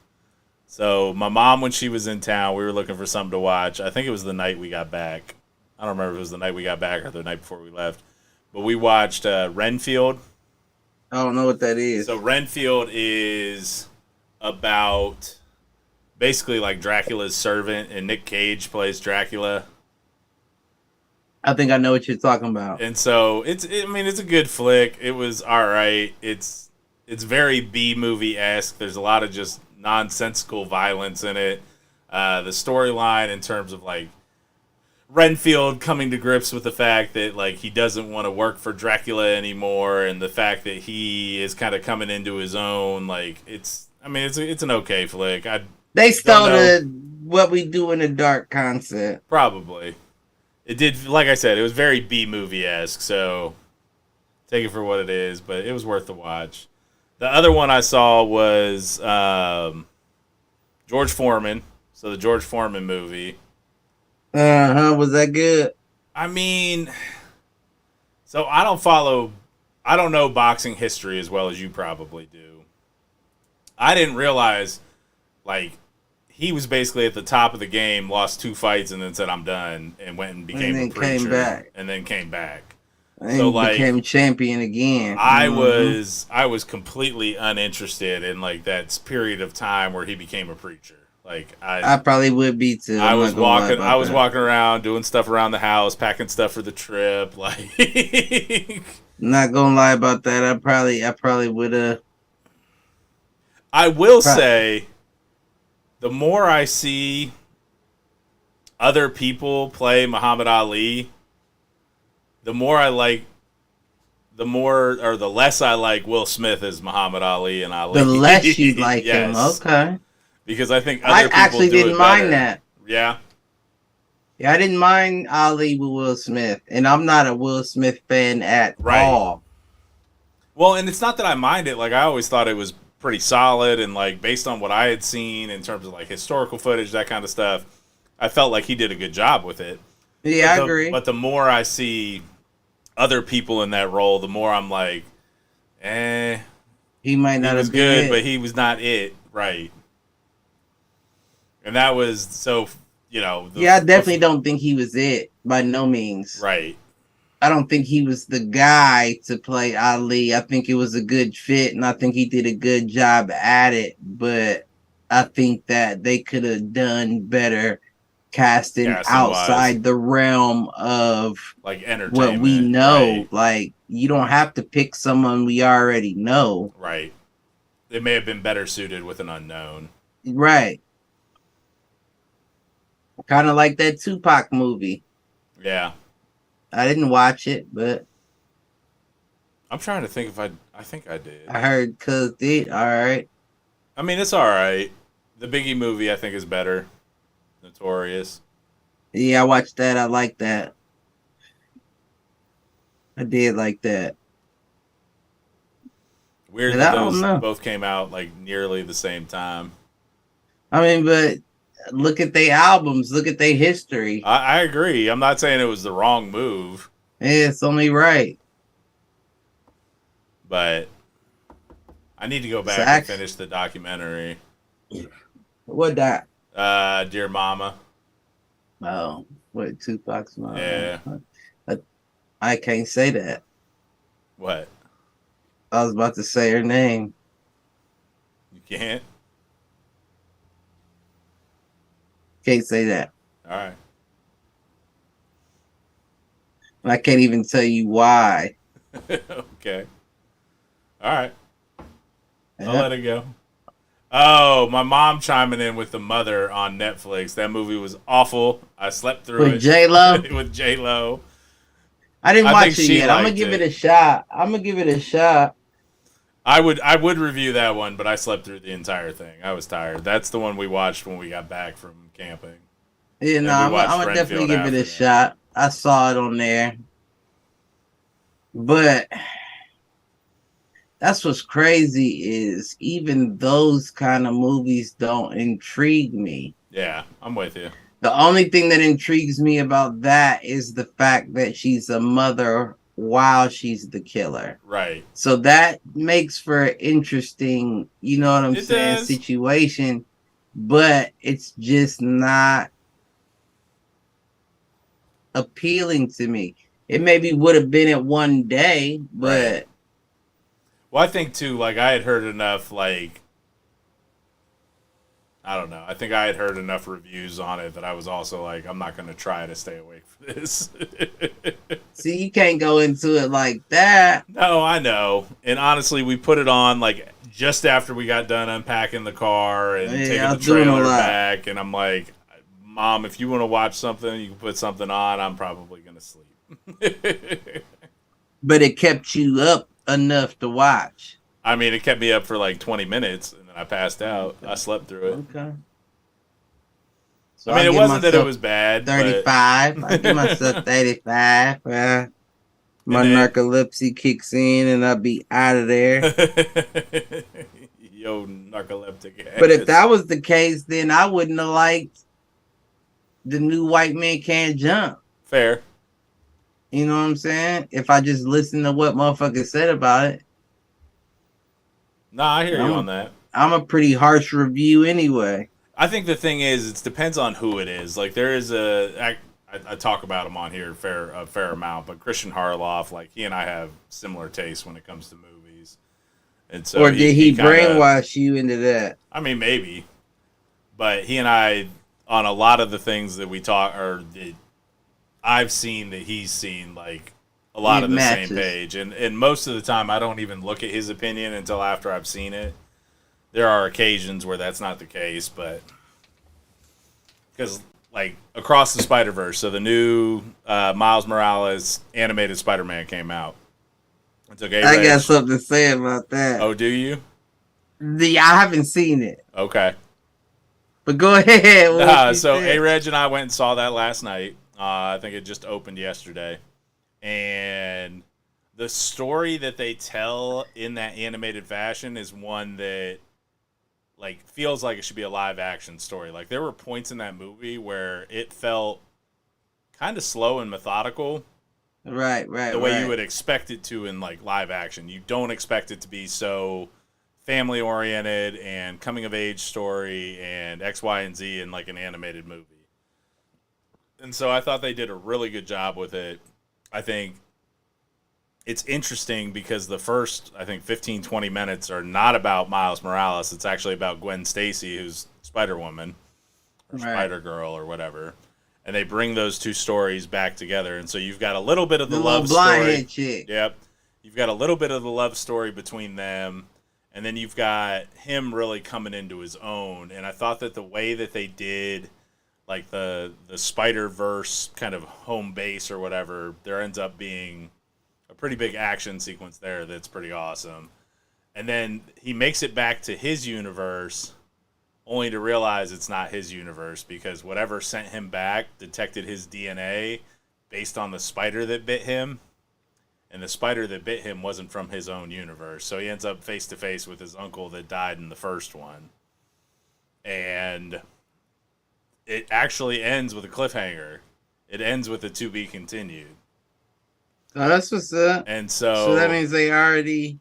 So my mom, when she was in town, we were looking for something to watch. I think it was the night we got back. I don't remember if it was the night we got back or the night before we left. But we watched Renfield. I don't know what that is. So Renfield is about basically like Dracula's servant, and Nick Cage plays Dracula. I think I know what you're talking about. And so it's a good flick. It was all right. It's very B movie-esque. There's a lot of just nonsensical violence in it. The storyline in terms of like Renfield coming to grips with the fact that like he doesn't want to work for Dracula anymore, and the fact that he is kind of coming into his own. Like it's an okay flick. They stole the What We Do in the Dark concept. Probably. It did, like I said, it was very B movie-esque, so take it for what it is, but it was worth the watch. The other one I saw was George Foreman, so the George Foreman movie. Was that good? I mean, so I don't know boxing history as well as you probably do. I didn't realize, like, he was basically at the top of the game, lost 2 fights, and then said, I'm done, and went and became a preacher. And then came back. And so, like, became champion again. I was completely uninterested in, like, that period of time where he became a preacher. Like, I probably would be, too. I was walking around, doing stuff around the house, packing stuff for the trip, like... Not gonna lie about that. I probably would have... I will say... The more I see other people play Muhammad Ali, the less I like Will Smith as Muhammad Ali and Ali. The less you like him, okay. Because I think other people actually do didn't it mind better. that. Yeah. Yeah, I didn't mind Ali with Will Smith, and I'm not a Will Smith fan at all. Well, and it's not that I mind it. Like, I always thought it was pretty solid, and like based on what I had seen in terms of like historical footage, that kind of stuff, I felt like he did a good job with it. Yeah, I agree. But the more I see other people in that role, the more I'm like, he might not have been good, it. But he was not it, right? And that was so, I definitely don't think he was it by no means. Right. I don't think he was the guy to play Ali. I think it was a good fit, and I think he did a good job at it. But I think that they could have done better casting outside the realm of like entertainment. What we know. Right. Like, you don't have to pick someone we already know. Right. They may have been better suited with an unknown. Right. Kind of like that Tupac movie. Yeah. I didn't watch it, but I'm trying to think if I think I did. I heard Cuz did. All right. I mean, it's all right. The Biggie movie, I think, is better. Notorious. Yeah, I watched that. I like that. I did like that. Weird that those both came out like nearly the same time. I mean, but look at their albums. Look at their history. I agree. I'm not saying it was the wrong move. Yeah, it's only right. But I need to go back and finish the documentary. What that? Dear Mama. Oh, what, Tupac's mom? Yeah. I can't say that. What? I was about to say her name. You can't? Can't say that. All right. I can't even tell you why. Okay. All right. I'll let it go. Oh, my mom chiming in with The Mother on Netflix. That movie was awful. I slept through it. With J-Lo? With J-Lo. I didn't watch it yet. I'm going to give it a shot. I would review that one, but I slept through the entire thing. I was tired. That's the one we watched when we got back from camping. Yeah, no, I'm going to definitely give it a shot. I saw it on there. But that's what's crazy is even those kind of movies don't intrigue me. Yeah, I'm with you. The only thing that intrigues me about that is the fact that she's a mother while she's the killer. Right. So that makes for an interesting, you know what I'm saying, does. situation. But it's just not appealing to me. It maybe would have been it one day, but right. Well, I think too, like I had heard enough, like I don't know. I think I had heard enough reviews on it that I was also like, I'm not going to try to stay awake for this. see, you can't go into it like that. No, I know. And honestly, we put it on like just after we got done unpacking the car and taking the trailer back. And I'm like, Mom, if you want to watch something, you can put something on. I'm probably going to sleep. But it kept you up enough to watch. I mean, it kept me up for like 20 minutes, and then I passed out. Okay. I slept through it. Okay. So I mean, it wasn't that it was bad. 35. I give myself 35. My narcolepsy kicks in, and I'll be out of there. Yo, narcoleptic ass. But if that was the case, then I wouldn't have liked The New White Man Can't Jump. Fair. You know what I'm saying? If I just listened to what motherfuckers said about it. Nah, I hear you on that. I'm a pretty harsh review anyway. I think the thing is, it depends on who it is. Like, there is I talk about him on here a fair amount, but Kristian Harloff, like, he and I have similar tastes when it comes to movies. And so or did he brainwash you into that? I mean, maybe. But he and I, on a lot of the things that we talk, or that I've seen that he's seen, like, a lot of the same page. And most of the time, I don't even look at his opinion until after I've seen it. There are occasions where that's not the case, but because, like, Across the Spider-Verse, so the new Miles Morales animated Spider-Man came out. I got something to say about that. Oh, do you? I haven't seen it. Okay. But go ahead. So A-Reg and I went and saw that last night. I think it just opened yesterday. And the story that they tell in that animated fashion is one that, like, feels like it should be a live action story. Like, there were points in that movie where it felt kind of slow and methodical. Right. The way you would expect it to in, like, live action. You don't expect it to be so family oriented and coming of age story and X, Y, and Z in, like, an animated movie. And so I thought they did a really good job with it. I think it's interesting because the first, 15, 20 minutes are not about Miles Morales. It's actually about Gwen Stacy, who's Spider-Woman or Spider-Girl or whatever. And they bring those two stories back together. And so you've got a little bit of the love story. Chick. Yep. You've got a little bit of the love story between them. And then you've got him really coming into his own. And I thought that the way that they did, like, the Spider-Verse kind of home base or whatever, there ends up being a pretty big action sequence there that's pretty awesome. And then he makes it back to his universe only to realize it's not his universe because whatever sent him back detected his DNA based on the spider that bit him. And the spider that bit him wasn't from his own universe. So he ends up face to face with his uncle that died in the first one. And it actually ends with a cliffhanger. It ends with a to be continued. Oh, that's what's up. And so that means they already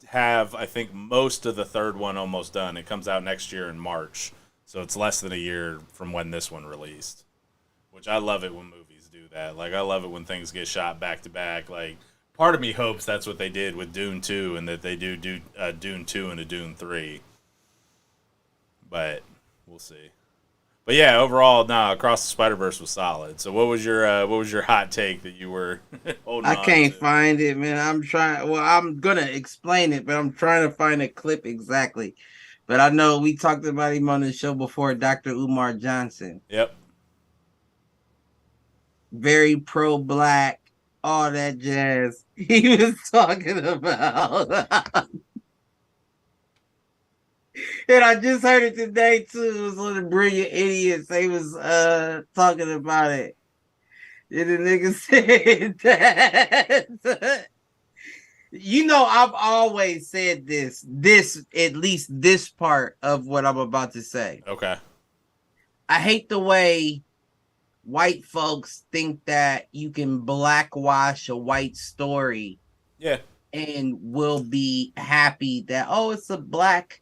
have, I think, most of the third one almost done. It comes out next year in March. So it's less than a year from when this one released. Which I love it when movies do that. Like, I love it when things get shot back to back. Like, part of me hopes that's what they did with Dune 2 and that they do Dune 2 and a Dune 3. But we'll see. But yeah, overall, Across the Spider-Verse was solid. So what was your hot take that you were holding on to? I can't find it, man. I'm trying. Well, I'm gonna explain it, but I'm trying to find a clip exactly. But I know we talked about him on the show before, Dr. Umar Johnson. Yep. Very pro-black, all that jazz he was talking about. And I just heard it today too. It was one of the Brilliant Idiots. They was talking about it. And the nigga said that. You know, I've always said this, at least this part of what I'm about to say. Okay. I hate the way white folks think that you can blackwash a white story. Yeah. And will be happy that, oh, it's a black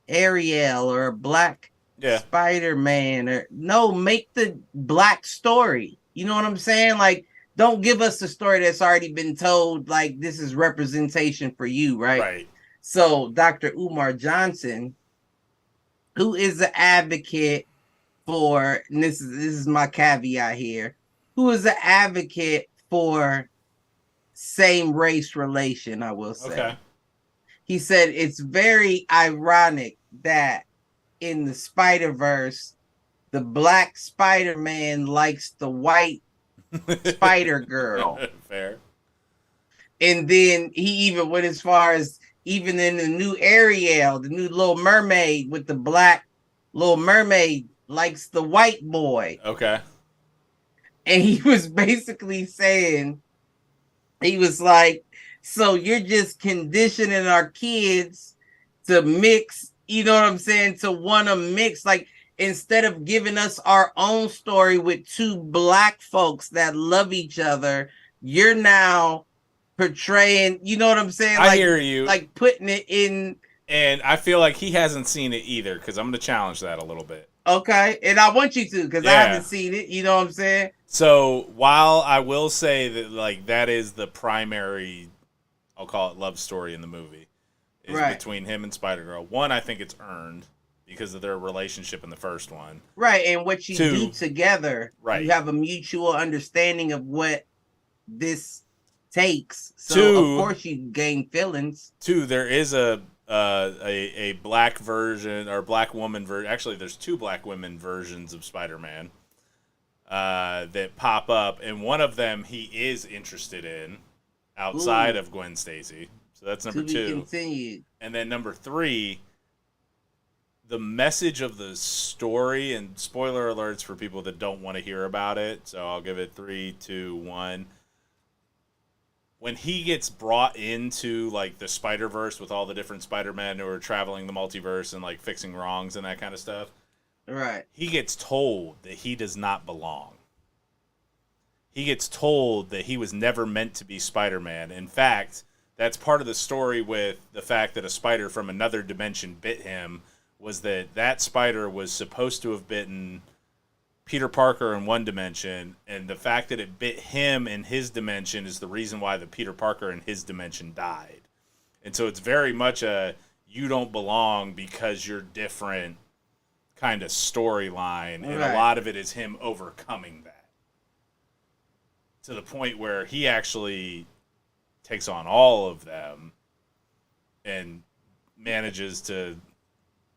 Ariel or a black Spider-Man, or no, make the black story. You know what I'm saying? Like, don't give us a story that's already been told. Like, this is representation for you, right? Right. So Dr. Umar Johnson, who is an advocate for, and this is my caveat here, who is an advocate for same race relation, I will say. Okay. He said it's very ironic that in the Spider-Verse, the black Spider-Man likes the white Spider-Girl. Fair. And then he even went as far as, even in the new Ariel, the new Little Mermaid, with the black Little Mermaid likes the white boy. Okay. And he was basically saying, he was like, so you're just conditioning our kids to mix, you know what I'm saying, to want to mix. Like, instead of giving us our own story with two black folks that love each other, you're now portraying, you know what I'm saying? I hear you. Like putting it in. And I feel like he hasn't seen it either, because I'm going to challenge that a little bit. Okay. And I want you to, because I haven't seen it. You know what I'm saying? So while I will say that, like, that is the primary, I'll call it, love story in the movie, is between him and Spider-Girl. One, I think it's earned because of their relationship in the first one. Right. And what you do together, you have a mutual understanding of what this takes. So of course you gain feelings. Two, there is a black version, or black woman version. Actually, there's two black women versions of Spider-Man that pop up, and one of them he is interested in outside of Gwen Stacy. So that's number two. Continued. And then number three, the message of the story, and spoiler alerts for people that don't want to hear about it, so I'll give it 3, 2, 1. When he gets brought into, like, the Spider-Verse with all the different Spider-Men who are traveling the multiverse and, like, fixing wrongs and that kind of stuff, right? He gets told that he does not belong. He gets told that he was never meant to be Spider-Man. In fact, that's part of the story with the fact that a spider from another dimension bit him, was that spider was supposed to have bitten Peter Parker in one dimension, and the fact that it bit him in his dimension is the reason why the Peter Parker in his dimension died. And so it's very much a you don't belong because you're different kind of storyline, and a lot of it is him overcoming that to the point where he actually takes on all of them and manages to.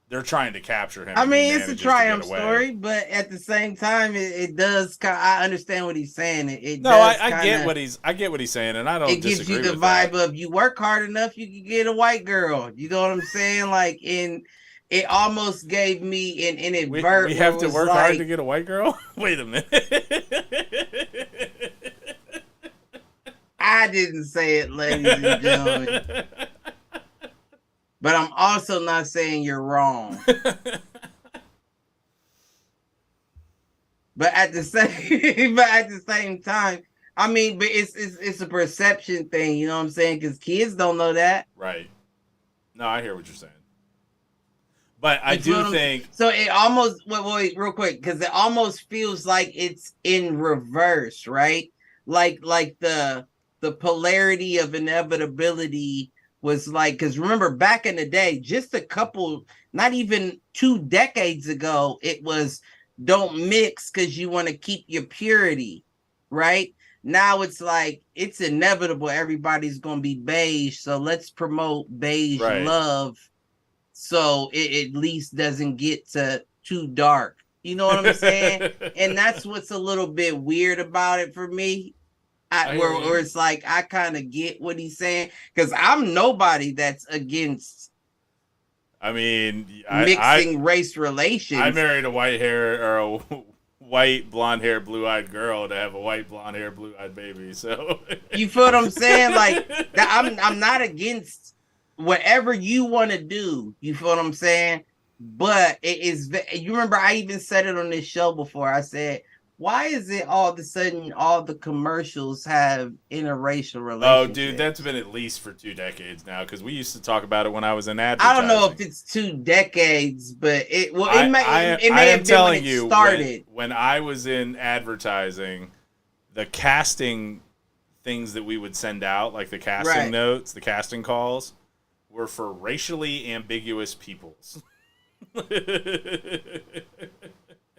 They're trying to capture him. I mean, it's a triumph story, but at the same time, it does. I understand what he's saying. I get what he's saying, and I don't. It gives you the vibe of you work hard enough, you can get a white girl. You know what I'm saying? Like, it almost gave me an inadvertent. We have to work hard to get a white girl. Wait a minute. I didn't say it, ladies and gentlemen. But I'm also not saying you're wrong. but at the same time, I mean, but it's a perception thing, you know what I'm saying? Because kids don't know that. Right. No, I hear what you're saying. But I do think so. It almost wait real quick, because it almost feels like it's in reverse, right? Like the polarity of inevitability was like, because remember back in the day, just a couple, not even 2 decades ago, it was don't mix because you want to keep your purity, right? Now it's like it's inevitable everybody's gonna be beige, so let's promote beige love, so it at least doesn't get too dark. You know what I'm saying? And that's what's a little bit weird about it for me. Where it's like I kind of get what he's saying, because I'm nobody that's against. I mean, mixing race relations. I married a white hair or a white blonde hair, blue eyed girl to have a white blonde hair, blue eyed baby. So you feel what I'm saying? Like that, I'm not against whatever you want to do. You feel what I'm saying? But it is. You remember I even said it on this show before. I said, why is it all of a sudden all the commercials have interracial Oh, relationships? dude, that's been at least for 2 decades now, because we used to talk about it when I was in I advertising. don't know if it's 2 decades, but it I may am have been when telling it you, started. when I was in advertising, the casting things that we would send out, like the casting notes, the casting calls, were for racially ambiguous peoples.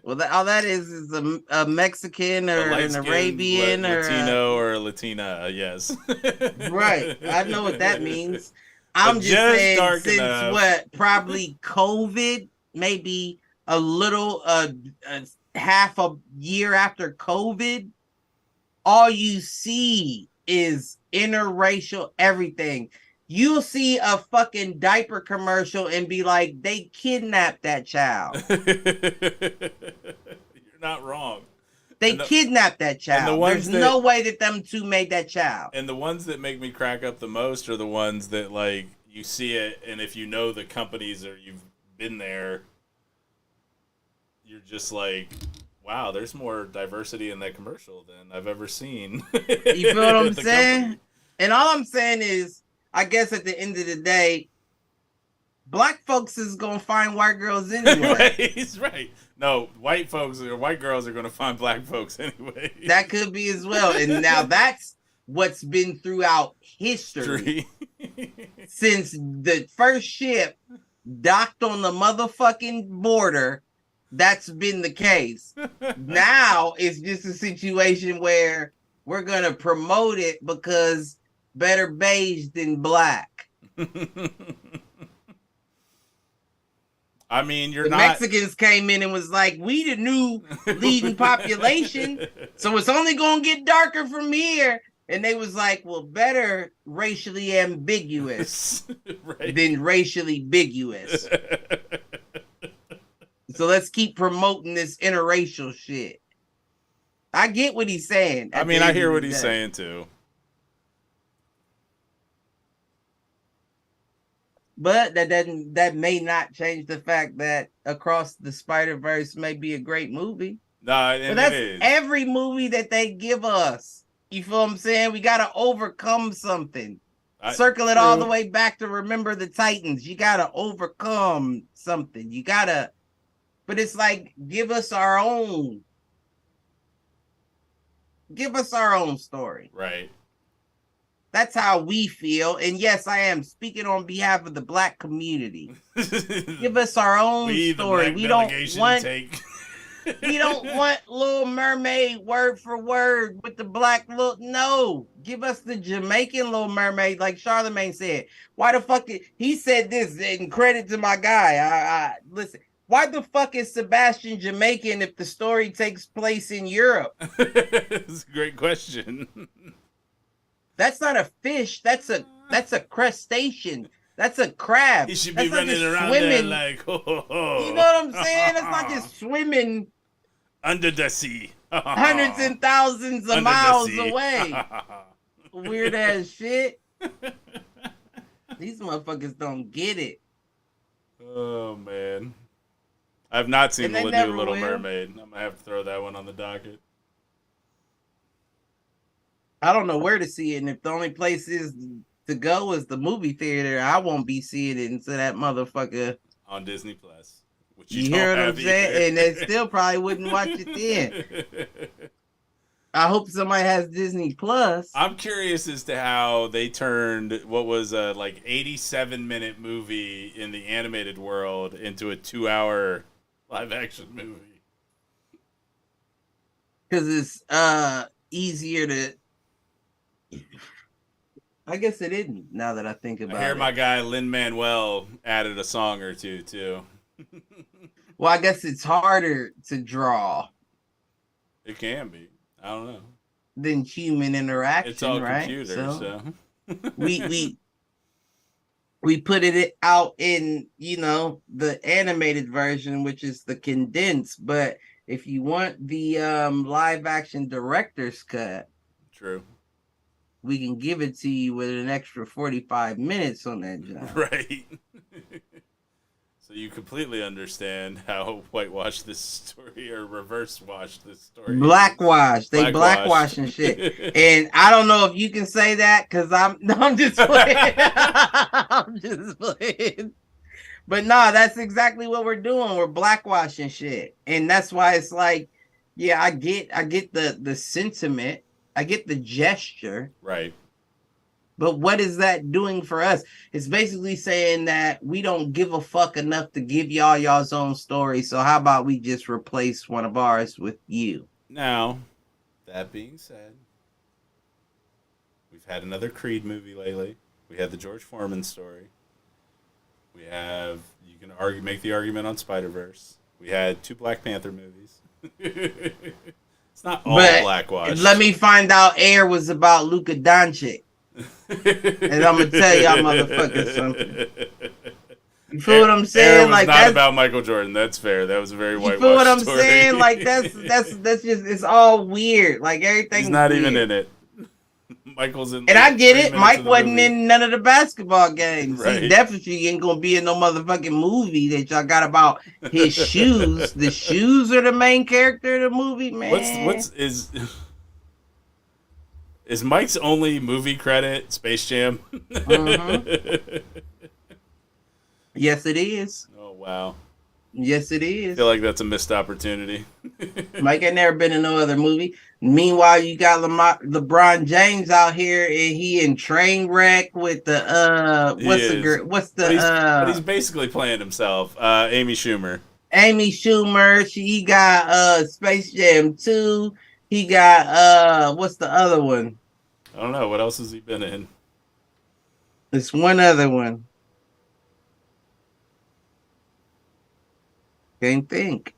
Well, all that is a Mexican or an Arabian or Latino or a Latina, yes. Right. I know what that means. I'm just saying, since enough. probably COVID, maybe a little, half a year after COVID, all you see is interracial everything. You'll see a fucking diaper commercial and be like, they kidnapped that child. You're not wrong. They kidnapped that child. There's no way that them two made that child. And the ones that make me crack up the most are the ones that, like, you see it, and if you know the companies or you've been there, you're just like, wow, there's more diversity in that commercial than I've ever seen. You feel what I'm saying? Company. And all I'm saying is, I guess at the end of the day, black folks is gonna find white girls anyway. He's right. No, white folks or white girls are gonna find black folks anyway. That could be as well. And now that's what's been throughout history. Since the first ship docked on the motherfucking border, that's been the case. Now it's just a situation where we're gonna promote it because better beige than black. I mean, the Mexicans came in and was like, we the new leading population, so it's only gonna get darker from here. And they was like, well, better racially ambiguous than racially ambiguous. So let's keep promoting this interracial shit. I get what he's saying. I mean, I hear what he's saying too. But that may not change the fact that Across the Spider-Verse may be a great movie. No, and that's it is. Every movie that they give us. You feel what I'm saying? We gotta overcome something. Circle it all the way back to Remember the Titans. You gotta overcome something. You gotta, but it's like, give us our own story. Right. That's how we feel. And yes, I am speaking on behalf of the black community. Give us our own story. We don't want we don't want Little Mermaid word for word with the black look. No. Give us the Jamaican Little Mermaid, like Charlemagne said. Why the fuck he said this, and credit to my guy. I listen. Why the fuck is Sebastian Jamaican if the story takes place in Europe? That's a great question. That's not a fish. That's a crustacean. That's a crab. He should be running around there like, ho, ho, ho. You know what I'm saying? That's not just swimming under the sea. Hundreds and thousands of miles away. Weird ass shit. These motherfuckers don't get it. Oh, man. I've not seen the new Little Mermaid. I'm going to have to throw that one on the docket. I don't know where to see it, and if the only place is to go is the movie theater, I won't be seeing it until that motherfucker on Disney Plus. Which you hear what I'm saying? And they still probably wouldn't watch it then. I hope somebody has Disney Plus. I'm curious as to how they turned what was a like 87-minute movie in the animated world into a 2-hour live-action movie. Because it's easier to. I guess it isn't. Now that I think about it, I hear my guy Lin-Manuel added a song or two too. Well, I guess it's harder to draw. It can be. I don't know. Than human interaction, it's all right? Computer, so. we put it out in, the animated version, which is the condensed. But if you want the live action director's cut, true, we can give it to you with an extra 45 minutes on that job. Right. So you completely understand how whitewashed this story story or reverse wash this story. Blackwash. They blackwashing shit. And I don't know if you can say that because I'm just playing. I'm just playing. But nah, that's exactly what we're doing. We're blackwashing shit. And that's why it's like, yeah, I get the sentiment. I get the gesture. Right. But what is that doing for us? It's basically saying that we don't give a fuck enough to give y'all's own story. So how about we just replace one of ours with you? Now, that being said, we've had another Creed movie lately. We had the George Foreman story. We have, you can make the argument on Spider-Verse. We had 2 Black Panther movies. It's not all blackwash. Let me find out Air was about Luka Doncic. And I'm gonna tell y'all motherfuckers something. You feel what I'm saying? Was like not about Michael Jordan. That's fair. That was a very whitewashed story. You feel what I'm saying? Like that's just it's all weird. Like everything's He's not weird. Even in it. Michael's in. And I get it. Mike wasn't in none of the basketball games. Right. He definitely ain't gonna be in no motherfucking movie that y'all got about his shoes. The shoes are the main character of the movie, man. Is Mike's only movie credit Space Jam? Yes, it is. Oh, wow. Yes, it is. I feel like that's a missed opportunity. Mike ain't never been in no other movie. Meanwhile, you got LeBron James out here, and he in Trainwreck with the but he's basically playing himself. Amy Schumer. He got Space Jam 2. He got what's the other one? I don't know. What else has he been in? It's one other one. Can't think.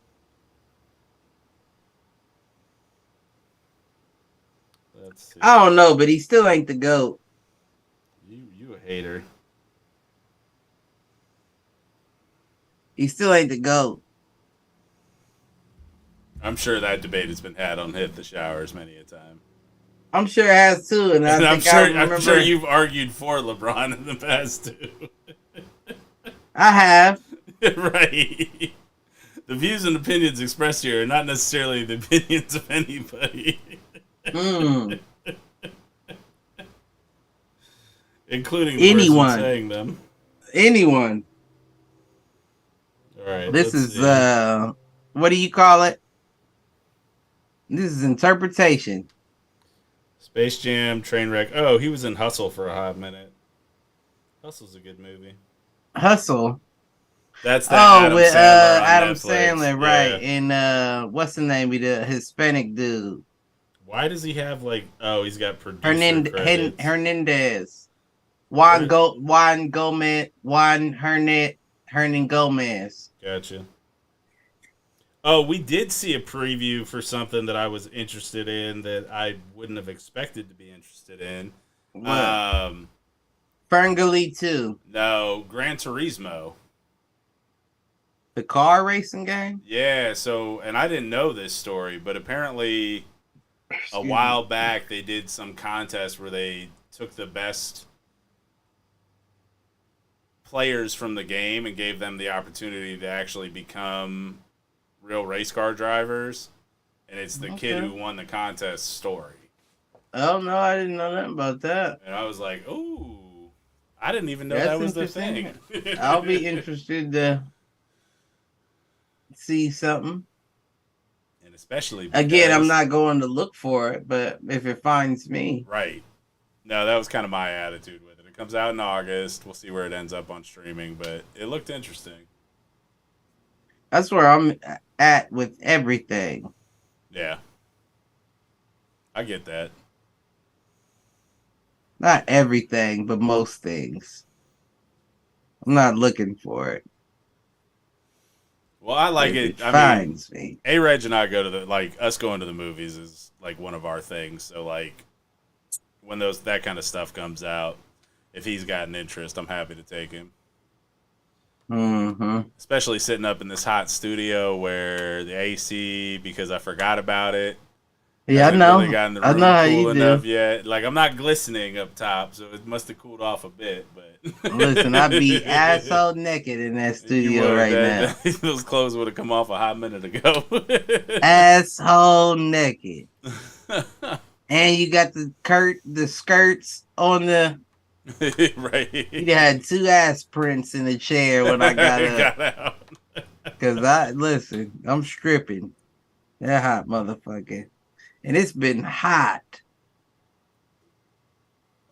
Let's see. I don't know, but he still ain't the GOAT. You a hater. He still ain't the GOAT. I'm sure that debate has been had on Hit the Showers many a time. I'm sure it has too, and I'm sure you've argued for LeBron in the past too. I have. Right. The views and opinions expressed here are not necessarily the opinions of anybody. Including the person saying them. Anyone. All right. This is what do you call it? This is interpretation. Space Jam, Trainwreck. Oh, he was in Hustle for a hot minute. Hustle's a good movie. Hustle. That's that with Adam Netflix. Sandler, right? And what's the name of the Hispanic dude? Why does he have he's got producer credits. Hernandez. Juan Gomez. Hernan Gomez. Gotcha. Oh, we did see a preview for something that I was interested in that I wouldn't have expected to be interested in. What? Ferngully 2. No, Gran Turismo. The car racing game? Yeah, and I didn't know this story, but apparently a while back they did some contest where they took the best players from the game and gave them the opportunity to actually become real race car drivers, and it's the kid who won the contest story. Oh no, I didn't know nothing about that. And I was like, "Ooh, I didn't even know that was the thing." I'll be interested to see something. And especially again, I'm not going to look for it, but if it finds me, right. No, that was kind of my attitude with it. It comes out in August. We'll see where it ends up on streaming, but it looked interesting. That's where I'm at with everything. Yeah. I get that. Not everything, but most things. I'm not looking for it. Well, I like it. Finds me. A-Reg and I go to us going to the movies is one of our things. So when that kind of stuff comes out, if he's got an interest, I'm happy to take him. Mm-hmm. Especially sitting up in this hot studio where the AC, because I forgot about it. Yeah, I Hasn't know. really gotten the I room know how cool you enough do. yet. Like I'm not glistening up top, so it must have cooled off a bit. But Listen, I'd be asshole naked in that you studio would right now. those clothes would have come off a hot minute ago. Asshole naked. And you got the skirts on the. Right. You had two ass prints in the chair when I got up. Got out. Cause listen, I'm stripping. That hot motherfucker. And it's been hot.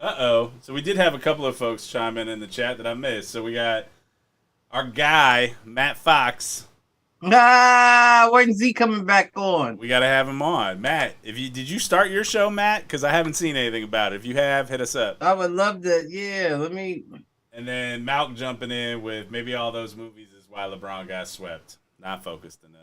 Uh-oh. So we did have a couple of folks chime in the chat that I missed. So we got our guy, Matt Fox. When's he coming back on? We got to have him on. Matt, did you start your show, Matt? Because I haven't seen anything about it. If you have, hit us up. I would love to. Yeah, let me. And then Malk jumping in with maybe all those movies is why LeBron got swept. Not focused enough.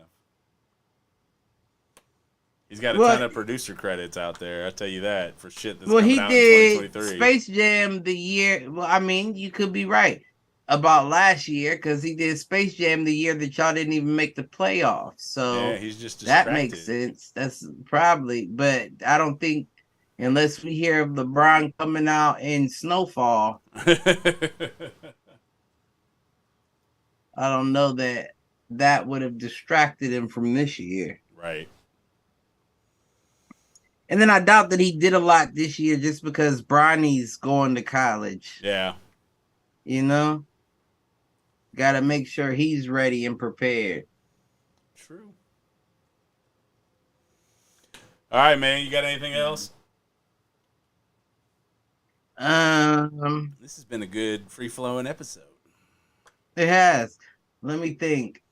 He's got a ton of producer credits out there. I'll tell you that for shit that's coming out in 2023. Space Jam the year. Well, I mean, you could be right about last year because he did Space Jam the year that y'all didn't even make the playoffs. So yeah, he's just distracted. That makes sense. That's probably, but I don't think unless we hear of LeBron coming out in Snowfall, I don't know that would have distracted him from this year. Right. And then I doubt that he did a lot this year just because Bronny's going to college. Yeah. You know? Got to make sure he's ready and prepared. True. All right, man. You got anything else? This has been a good free-flowing episode. It has. Let me think.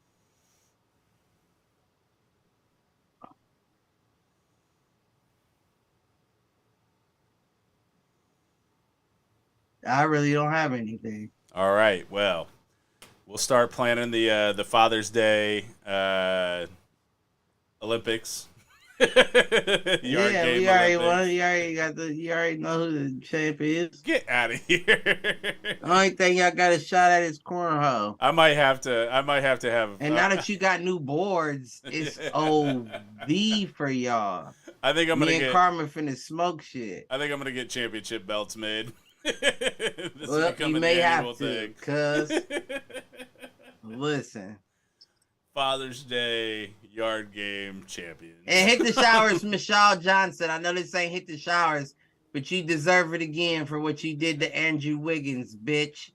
I really don't have anything. All right. Well, we'll start planning the Father's Day Olympics. We already won. You already know who the champ is. Get out of here. The only thing y'all got a shot at is cornhole. I might have to have. And now that you got new boards, it's OV for y'all. I think I'm gonna get Carmen finna smoke shit. I think I'm gonna get championship belts made. Well, you may have to, cause listen. Father's Day yard game champion. And hit the showers, Michelle Johnson. I know this ain't hit the showers, but you deserve it again for what you did to Andrew Wiggins, bitch.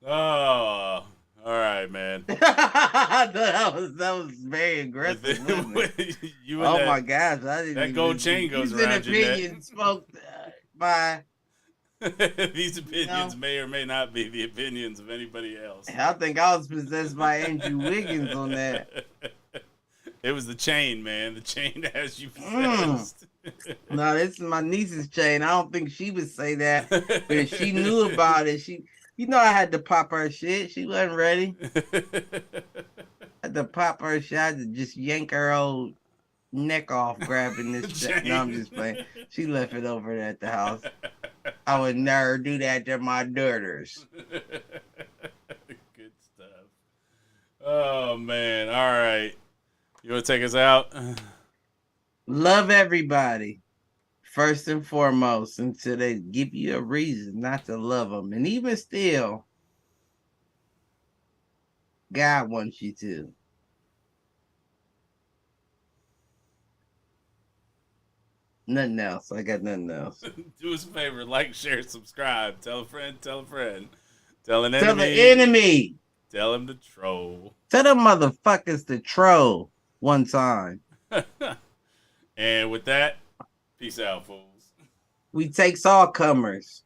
Oh, all right, man. that was very aggressive. Oh my gosh, I didn't. That gold chain goes around your neck. Opinion spoke by. These opinions may or may not be the opinions of anybody else. I think I was possessed by Andrew Wiggins on that. It was the chain, man. The chain has you possessed. No, this is my niece's chain. I don't think she would say that. But if she knew about it, I had to pop her shit. She wasn't ready. I had to pop her shit. I had to just yank her old neck off grabbing this chain. No, I'm just playing. She left it over there at the house. I would never do that to my daughters. Good stuff. Oh, man. All right. You want to take us out? Love everybody. First and foremost, until they give you a reason not to love them. And even still, God wants you to. Nothing else. I got nothing else. Do us a favor. Like, share, subscribe. Tell a friend. Tell a friend. Tell an enemy. Tell the enemy. Tell him to troll. Tell them motherfuckers to troll one time. And with that, peace out, fools. We takes all comers.